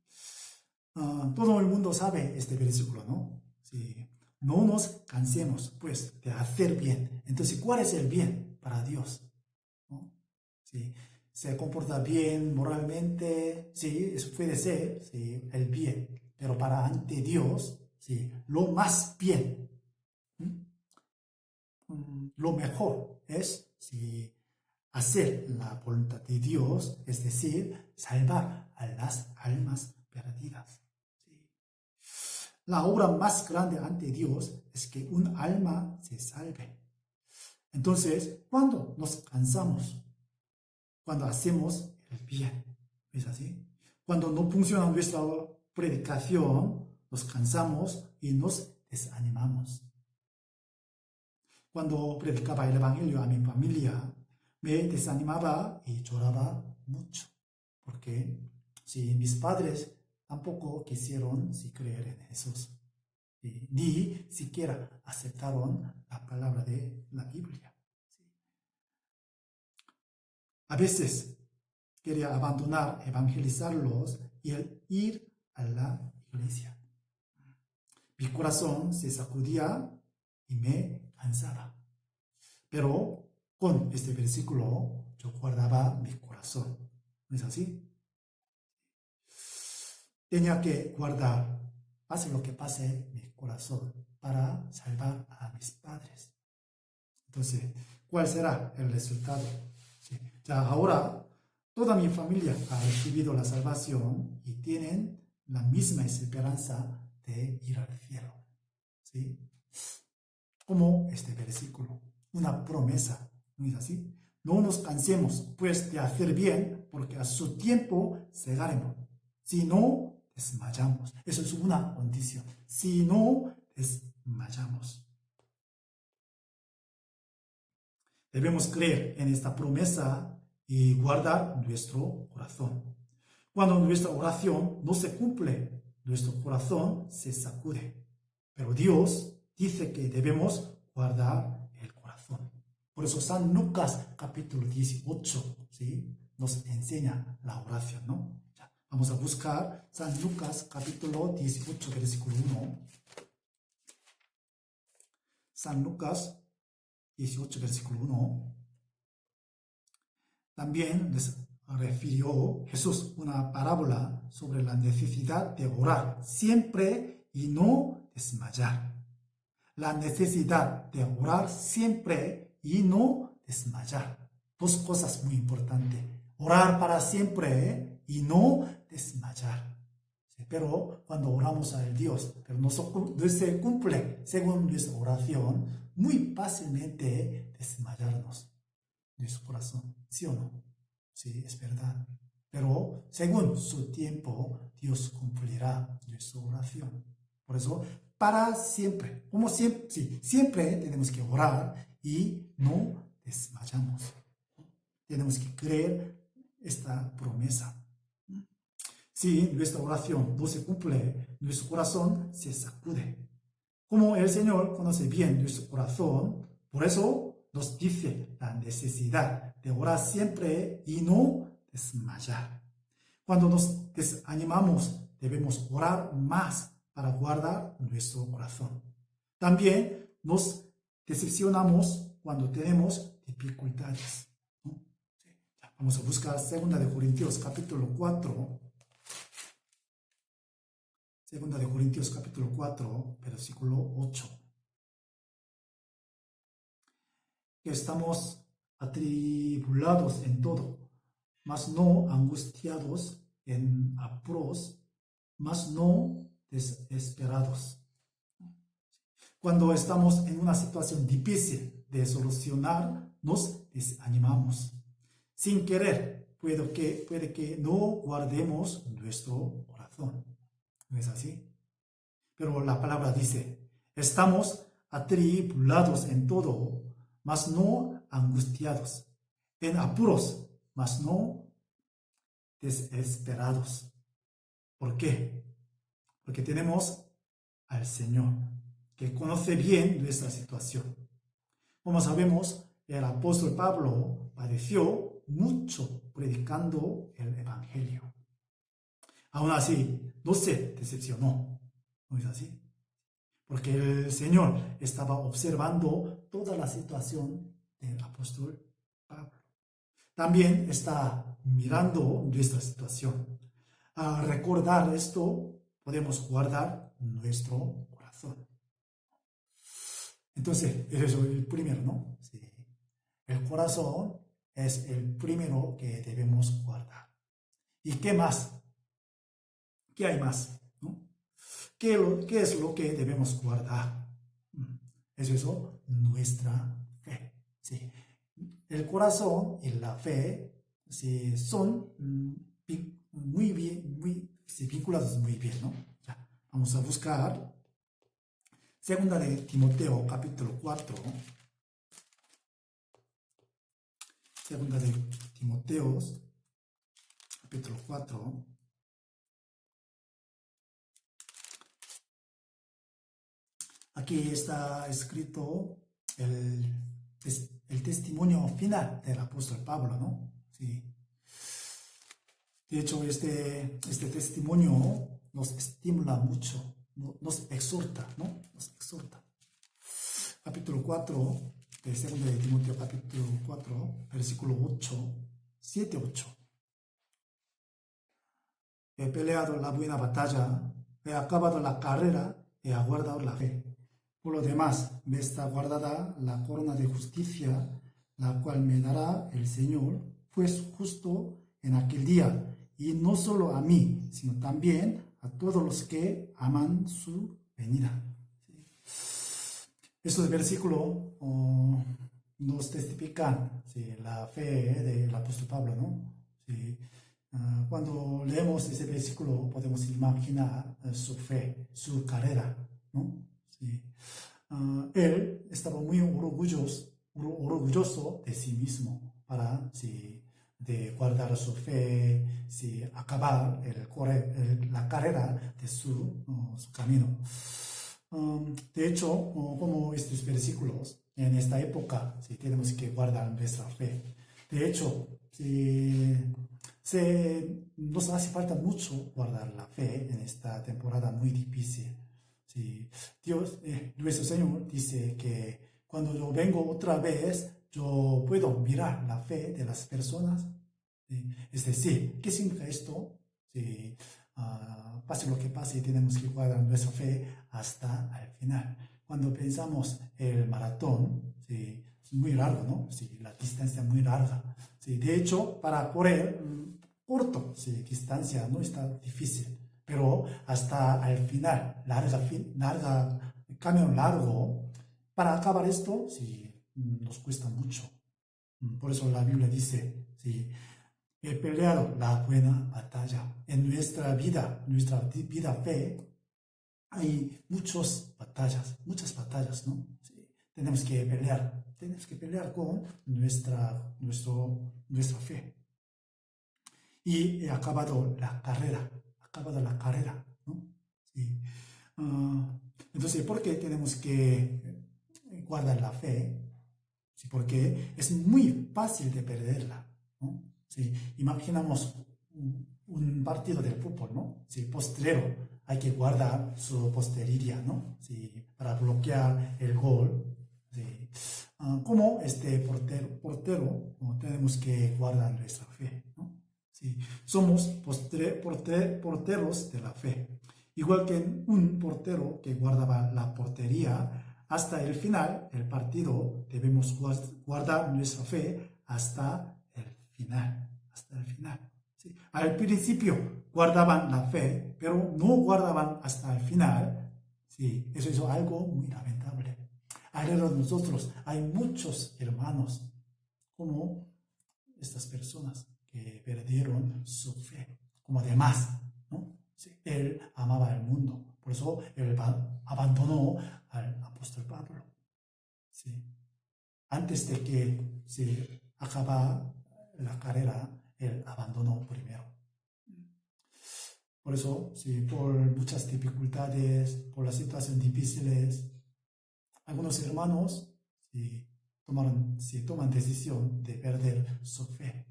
Todo el mundo sabe este versículo, ¿no? Sí. No nos cansemos, pues, de hacer bien. Entonces, ¿cuál es el bien para Dios? ¿No? Sí. Se comporta bien moralmente, sí, eso puede ser, sí, el bien, pero para ante Dios, sí, lo más bien, lo mejor es hacer la voluntad de Dios, es decir, salvar a las almas perdidas. Sí. La obra más grande ante Dios es que un alma se salve. Entonces, ¿cuándo nos cansamos? Cuando hacemos el bien. ¿Es así? Cuando no funciona nuestra predicación, nos cansamos y nos desanimamos. Cuando predicaba el Evangelio a mi familia, me desanimaba y lloraba mucho. Porque mis padres tampoco quisieron creer en Jesús. Ni siquiera aceptaron la palabra de la Biblia. A veces quería abandonar, evangelizarlos y ir a la iglesia. mi corazón se sacudía y me cansaba. Pero con este versículo yo guardaba mi corazón. ¿No es así? Tenía que guardar, pase lo que pase, mi corazón para salvar a mis padres. Entonces, ¿cuál será el resultado? Sí. Ya ahora, toda mi familia ha recibido la salvación y tienen la misma esperanza de ir al cielo. ¿Sí? Como este versículo, una promesa, ¿no es así? No nos cansemos, pues, de hacer bien, porque a su tiempo llegaremos. Si no, desmayamos. Eso es una condición. Si no, desmayamos. Debemos creer en esta promesa y guardar nuestro corazón. Cuando nuestra oración no se cumple, nuestro corazón se sacude. Pero Dios dice que debemos guardar el corazón. Por eso San Lucas capítulo 18, ¿sí?, nos enseña la oración, ¿no? Ya, vamos a buscar San Lucas capítulo 18, versículo 1. San Lucas 18, versículo 1. También les refirió Jesús una parábola sobre la necesidad de orar siempre y no desmayar. La necesidad de orar siempre y no desmayar. Dos cosas muy importantes. Orar para siempre y no desmayar. Pero cuando oramos a Dios, pero no se cumple según nuestra oración, muy fácilmente desmayarnos nuestro corazón. ¿Sí o no? Sí, es verdad. Pero según su tiempo, Dios cumplirá nuestra oración. Por eso, para siempre, como siempre, sí, siempre tenemos que orar y no desmayamos. Tenemos que creer esta promesa. Si nuestra oración no se cumple, nuestro corazón se sacude. Como el Señor conoce bien nuestro corazón, por eso nos dice la necesidad de orar siempre y no desmayar. Cuando nos desanimamos, debemos orar más para guardar nuestro corazón. También nos decepcionamos cuando tenemos dificultades, ¿no? Vamos a buscar 2 Corintios capítulo 4. 2 Corintios capítulo 4, versículo 8. Que estamos atribulados en todo, mas no angustiados, en apuros, mas no desesperados. Cuando estamos en una situación difícil de solucionar, nos desanimamos. Sin querer, puede que no guardemos nuestro corazón. ¿No es así? Pero la palabra dice, estamos atribulados en todo, mas no angustiados, en apuros, mas no desesperados. ¿Por qué? Porque tenemos al Señor, que conoce bien nuestra situación. Como sabemos, el apóstol Pablo padeció mucho predicando el Evangelio. Aún así, no se decepcionó. ¿No es así? Porque el Señor estaba observando toda la situación del apóstol Pablo. También está mirando nuestra situación. Al recordar esto, podemos guardar nuestro corazón. Entonces, eso es el primero, ¿no? Sí. El corazón es el primero que debemos guardar. ¿Y qué más? ¿Qué hay más? ¿No? ¿Qué es lo que debemos guardar? Es eso, nuestra fe. ¿Sí? El corazón y la fe, ¿sí?, son muy bien, sí, vinculados muy bien, ¿no? Ya, vamos a buscar 2 de Timoteo capítulo 4. 2 de Timoteo capítulo 4. Aquí está escrito el testimonio final del apóstol Pablo, ¿no? Sí. De hecho, este testimonio nos estimula mucho nos exhorta, ¿no? Nos exhorta. Capítulo 4 de 2 de Timoteo, capítulo 4, versículo 8, 7, 8. He peleado la buena batalla, he acabado la carrera, he aguardado la fe. Por lo demás, me está guardada la corona de justicia, la cual me dará el Señor, pues justo en aquel día, y no solo a mí, sino también a todos los que aman su venida. Estos versículos nos testifican, ¿sí?, la fe del apóstol Pablo, ¿no? ¿Sí? Cuando leemos ese versículo podemos imaginar su fe, su carrera, ¿no? ¿Sí? Él estaba muy orgulloso de sí mismo para, ¿sí?, de guardar su fe, ¿sí?, acabar la carrera de su camino. De hecho, como estos versículos, en esta época, ¿sí?, tenemos que guardar nuestra fe. De hecho, nos hace falta mucho guardar la fe en esta temporada muy difícil. ¿Sí? Dios, nuestro Señor dice que cuando yo vengo otra vez, yo puedo mirar la fe de las personas. ¿Sí? Es decir, ¿qué significa esto? ¿Sí? Pase lo que pase, tenemos que guardar nuestra fe hasta el final. Cuando pensamos el maratón, ¿sí?, es muy largo, ¿no? Sí, la distancia es muy larga. Sí, de hecho, para correr corto, sí, distancia no está difícil, pero hasta el final, camino largo, para acabar esto, sí, nos cuesta mucho. Por eso la Biblia dice, sí, he peleado la buena batalla. En nuestra vida fe, hay muchas batallas, ¿no? Sí, tenemos que pelear con nuestra fe. Y he acabado la carrera, ¿no? Sí. Entonces, ¿por qué tenemos que guardar la fe? Sí, porque es muy fácil de perderla, ¿no? Sí, imaginamos un partido de fútbol, ¿no? Sí, postrero, hay que guardar su postería, ¿no? Sí, para bloquear el gol. Sí. Como este portero, tenemos que guardar nuestra fe, ¿no? Sí, somos porteros de la fe. Igual que un portero que guardaba la portería, hasta el final del partido debemos guardar nuestra fe hasta el final. ¿Sí? Al principio guardaban la fe, pero no guardaban hasta el final. Sí, eso es algo muy lamentable. Alrededor de nosotros hay muchos hermanos como estas personas que perdieron su fe, como además, ¿no? Sí, él amaba el mundo, por eso él abandonó al apóstol Pablo. Sí. Antes de que se acaba la carrera, él abandonó primero. Por eso, sí, por muchas dificultades, por las situaciones difíciles, algunos hermanos sí, toman decisión de perder su fe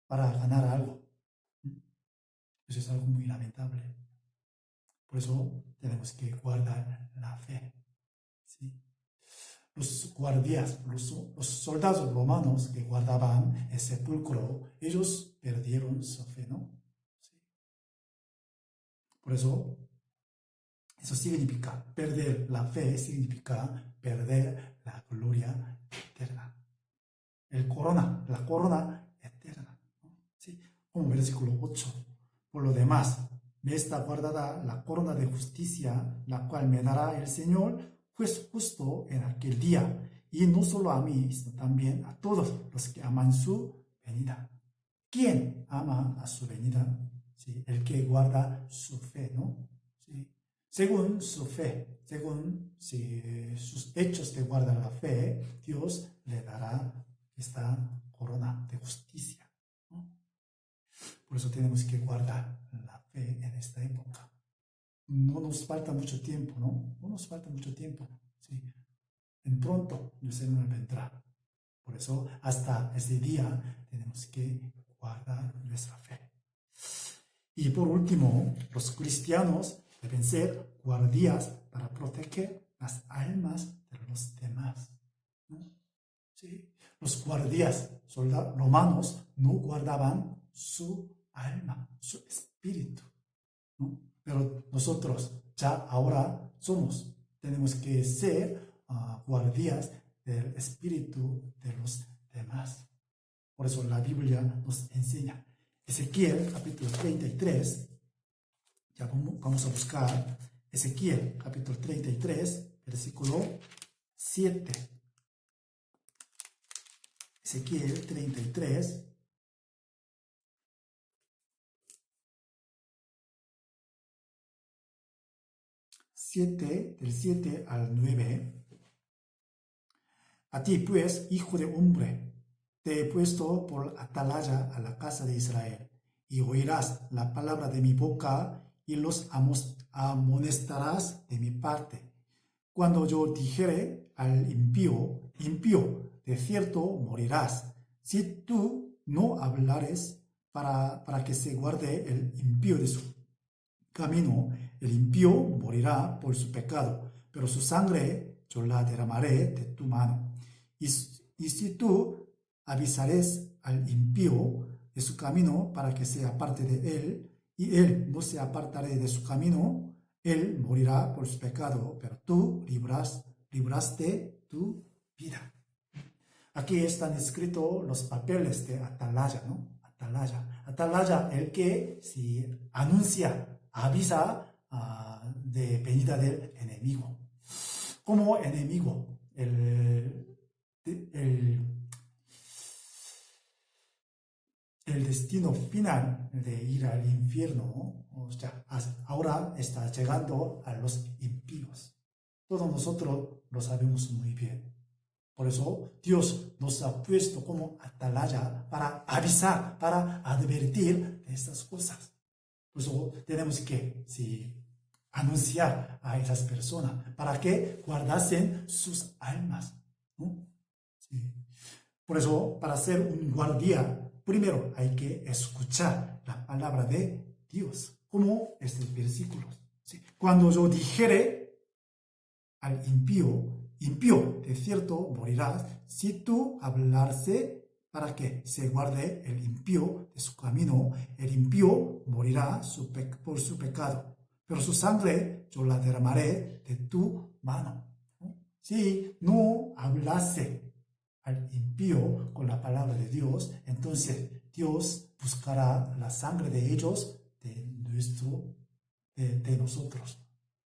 para ganar algo. Eso es algo muy lamentable. Por eso tenemos que guardar la fe. ¿Sí? Los guardias, los soldados romanos que guardaban el sepulcro, ellos perdieron su fe, ¿no? ¿Sí? Por eso significa perder la fe, significa perder la gloria eterna. La corona eterna, ¿no? ¿Sí? Como versículo 8. Por lo demás, me está guardada la corona de justicia, la cual me dará el Señor, pues justo en aquel día, y no solo a mí, sino también a todos los que aman su venida. ¿Quién ama a su venida? ¿Sí? El que guarda su fe, ¿no? ¿Sí? Según su fe, según sus hechos que guardan la fe, Dios le dará esta corona de justicia, ¿no? Por eso tenemos que guardar la fe en esta época. No nos falta mucho tiempo, ¿no? No nos falta mucho tiempo, ¿sí? En pronto el Señor vendrá. Por eso, hasta ese día, tenemos que guardar nuestra fe. Y por último, los cristianos deben ser guardias para proteger las almas de los demás, ¿no? ¿Sí? Los guardias soldados romanos no guardaban su alma, su espíritu, ¿no? Pero nosotros ya ahora tenemos que ser guardias del espíritu de los demás. Por eso la Biblia nos enseña. Ezequiel capítulo 33, ya vamos a buscar Ezequiel capítulo 33, versículo 7. Ezequiel 33, 7, del 7 al 9. A ti pues, hijo de hombre, te he puesto por atalaya a la casa de Israel, y oirás la palabra de mi boca y los amonestarás de mi parte. Cuando yo dijere al impío, impío, de cierto morirás, si tú no hablares para que se guarde el impío de su camino, el impío morirá por su pecado, pero su sangre yo la derramaré de tu mano. Y si tú avisares al impío de su camino para que se aparte de él, y él no se apartará de su camino, él morirá por su pecado, pero tú libraste tu vida. Aquí están escritos los papeles de atalaya, ¿no? Atalaya. Atalaya, el que si anuncia, avisa de venida del enemigo. Como enemigo, el destino final de ir al infierno, o sea, ahora está llegando a los impíos. Todos nosotros lo sabemos muy bien. Por eso Dios nos ha puesto como atalaya para avisar, para advertir de estas cosas. Por eso tenemos que anunciar a esas personas para que guardasen sus almas, ¿no? Sí. Por eso, para ser un guardia, primero hay que escuchar la palabra de Dios, como estos versículos. ¿Sí? Cuando yo dijere al impío, impío, de cierto morirás, si tú hablarse para que se guarde el impío de su camino, el impío morirá por su pecado, pero su sangre yo la derramaré de tu mano. ¿No? Si no hablase al impío con la palabra de Dios, entonces Dios buscará la sangre de ellos de nosotros.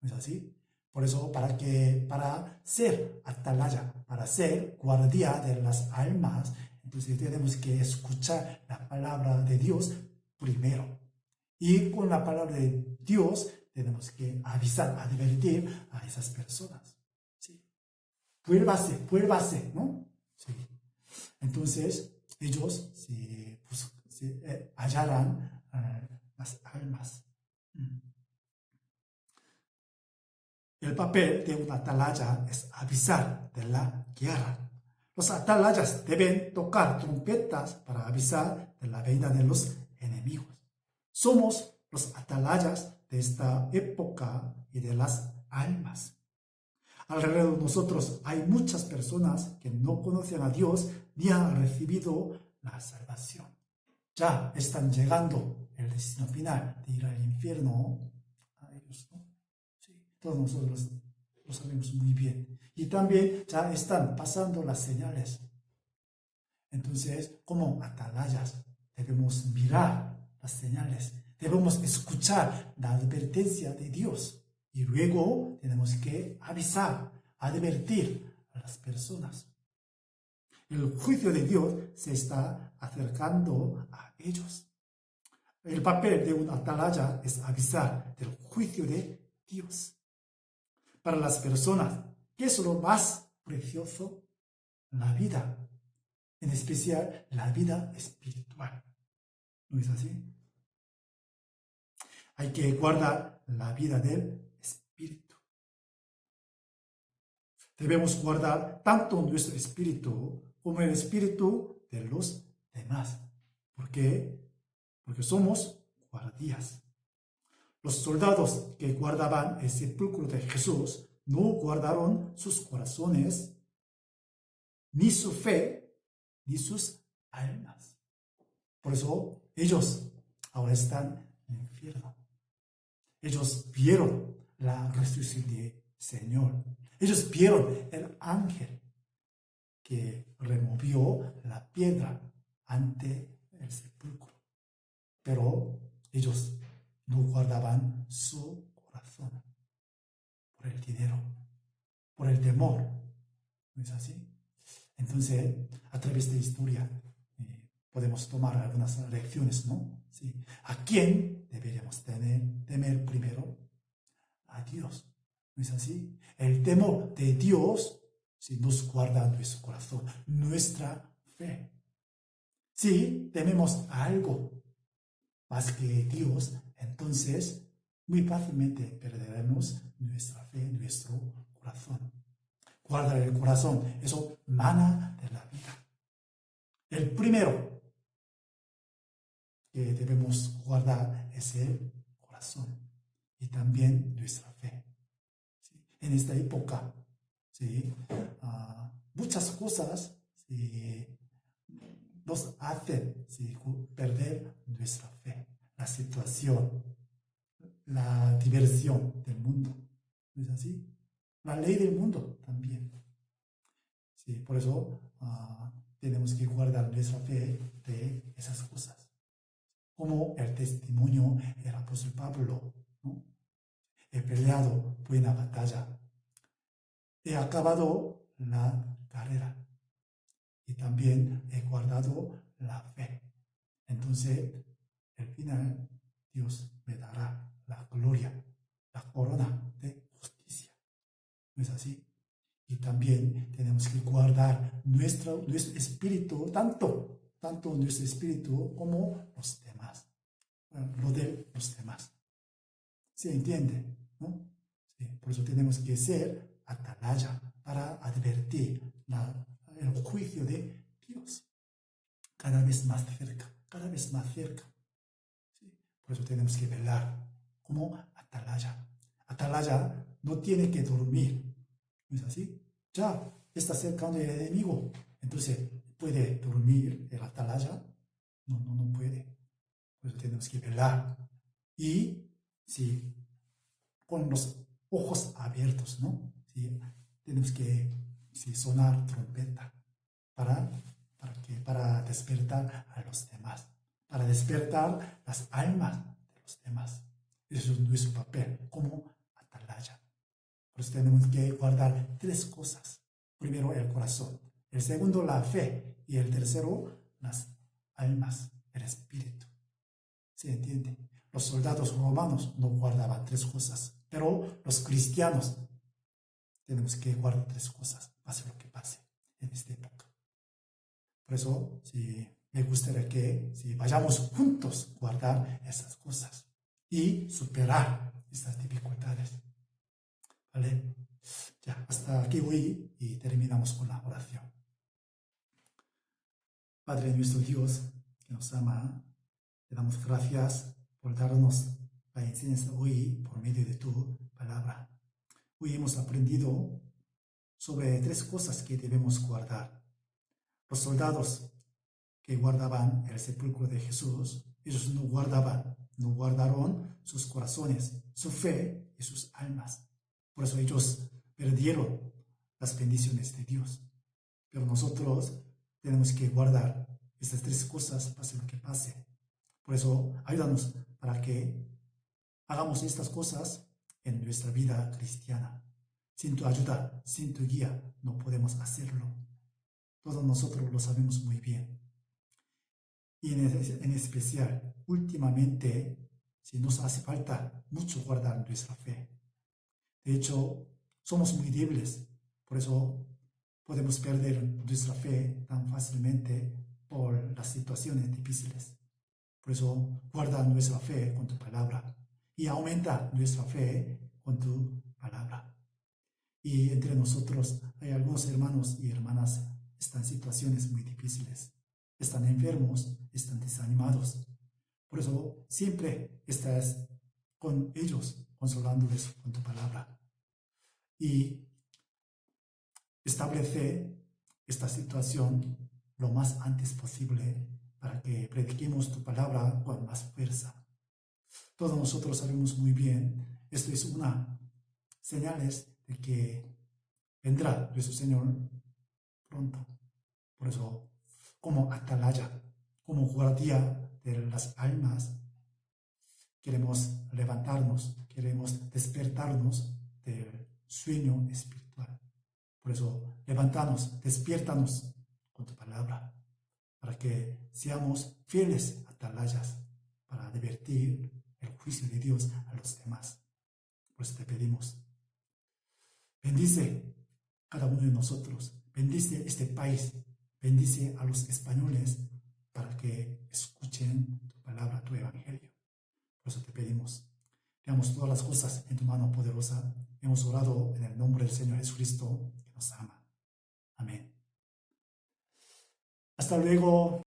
¿No es así? Por eso, para ser atalaya, para ser guardia de las almas, entonces tenemos que escuchar la palabra de Dios primero. Y con la palabra de Dios tenemos que avisar, advertir a esas personas. ¿Sí? Vuélvase, ¿no? Sí. Entonces, ellos hallarán las almas. El papel de un atalaya es avisar de la guerra. Los atalayas deben tocar trompetas para avisar de la venida de los enemigos. Somos los atalayas de esta época y de las almas. Alrededor de nosotros hay muchas personas que no conocen a Dios ni han recibido la salvación. Ya están llegando el destino final de ir al infierno a ellos, ¿no? Sí, todos nosotros lo sabemos muy bien. Y también ya están pasando las señales. Entonces, como atalayas, debemos mirar las señales, debemos escuchar la advertencia de Dios. Y luego tenemos que avisar, advertir a las personas. El juicio de Dios se está acercando a ellos. El papel de un atalaya es avisar del juicio de Dios. Para las personas, ¿qué es lo más precioso? La vida, en especial la vida espiritual. ¿No es así? Hay que guardar la vida del espíritu. Debemos guardar tanto nuestro espíritu como el espíritu de los demás. ¿Por qué? Porque somos guardias. Los soldados que guardaban el sepulcro de Jesús no guardaron sus corazones, ni su fe, ni sus almas. Por eso ellos ahora están en el infierno. Ellos vieron la resurrección del Señor. Ellos vieron el ángel que removió la piedra ante el sepulcro. Pero ellos no guardaban su corazón por el dinero, por el temor. ¿No es así? Entonces, a través de la historia, podemos tomar algunas lecciones, ¿no? ¿Sí? ¿A quién deberíamos temer primero? A Dios. ¿No es así? El temor de Dios si nos guarda nuestro corazón, nuestra fe. Si tememos a algo más que Dios, entonces muy fácilmente perderemos nuestra fe, nuestro corazón. Guardar el corazón, eso mana de la vida. El primero que debemos guardar es el corazón y también nuestra fe. ¿Sí? En esta época, ¿sí? Muchas cosas, ¿sí?, nos hacen, ¿sí?, perder nuestra fe, la situación, la diversión del mundo. ¿No es así? La ley del mundo también. Sí, por eso tenemos que guardar nuestra fe de esas cosas. Como el testimonio del apóstol Pablo, ¿no? He peleado buena batalla. He acabado la carrera. Y también he guardado la fe. Entonces, al final, Dios me dará la gloria, la corona de justicia. ¿No es así? Y también tenemos que guardar nuestro espíritu, tanto nuestro espíritu como los demás. Lo de los demás. ¿Se entiende? ¿No? Sí, por eso tenemos que ser atalaya para advertir el juicio de Dios. Cada vez más cerca, cada vez más cerca. ¿Sí? Por eso tenemos que velar como atalaya. Atalaya no tiene que dormir. ¿No es así? Ya está cercano el enemigo. Entonces, ¿puede dormir el atalaya? No puede. Por eso tenemos que velar. Y sí, con los ojos abiertos, ¿no? Sí, tenemos que sonar trompeta para despertar a los demás, para despertar las almas de los demás. Eso es nuestro papel como atalaya. Por eso tenemos que guardar tres cosas. Primero, el corazón. El segundo, la fe. Y el tercero, las almas, el espíritu. ¿Se entiende? Los soldados romanos no guardaban tres cosas, pero los cristianos tenemos que guardar tres cosas, pase lo que pase en esta época. Por eso, me gustaría que vayamos juntos a guardar esas cosas y superar estas dificultades. ¿Vale? Ya, hasta aquí voy y terminamos con la oración. Padre nuestro Dios, que nos ama, te damos gracias por darnos la enseñanza hoy por medio de tu palabra. Hoy hemos aprendido sobre tres cosas que debemos guardar. Los soldados que guardaban el sepulcro de Jesús, ellos no guardaron sus corazones, su fe y sus almas. Por eso ellos perdieron las bendiciones de Dios. Pero nosotros tenemos que guardar estas tres cosas, pase lo que pase. Por eso, ayúdanos para que hagamos estas cosas en nuestra vida cristiana. Sin tu ayuda, sin tu guía, no podemos hacerlo. Todos nosotros lo sabemos muy bien. Y en especial, últimamente, nos hace falta mucho guardar nuestra fe. De hecho, somos muy débiles. Por eso podemos perder nuestra fe tan fácilmente por las situaciones difíciles. Por eso, guarda nuestra fe con tu palabra y aumenta nuestra fe con tu palabra. Y entre nosotros hay algunos hermanos y hermanas que están en situaciones muy difíciles. Están enfermos, están desanimados. Por eso, siempre estás con ellos, consolándoles con tu palabra. Y establece esta situación lo más antes posible para que prediquemos tu palabra con más fuerza. Todos nosotros sabemos muy bien, esto es una señales de que vendrá nuestro Señor pronto. Por eso, como atalaya, como guardia de las almas, queremos levantarnos, queremos despertarnos del sueño espiritual. Por eso, levántanos, despiértanos con tu palabra, para que seamos fieles atalayas, para advertir el juicio de Dios a los demás. Por eso te pedimos, bendice cada uno de nosotros, bendice este país, bendice a los españoles para que escuchen tu palabra, tu evangelio. Por eso te pedimos, veamos todas las cosas en tu mano poderosa. Hemos orado en el nombre del Señor Jesucristo, que nos ama. Amén. Hasta luego.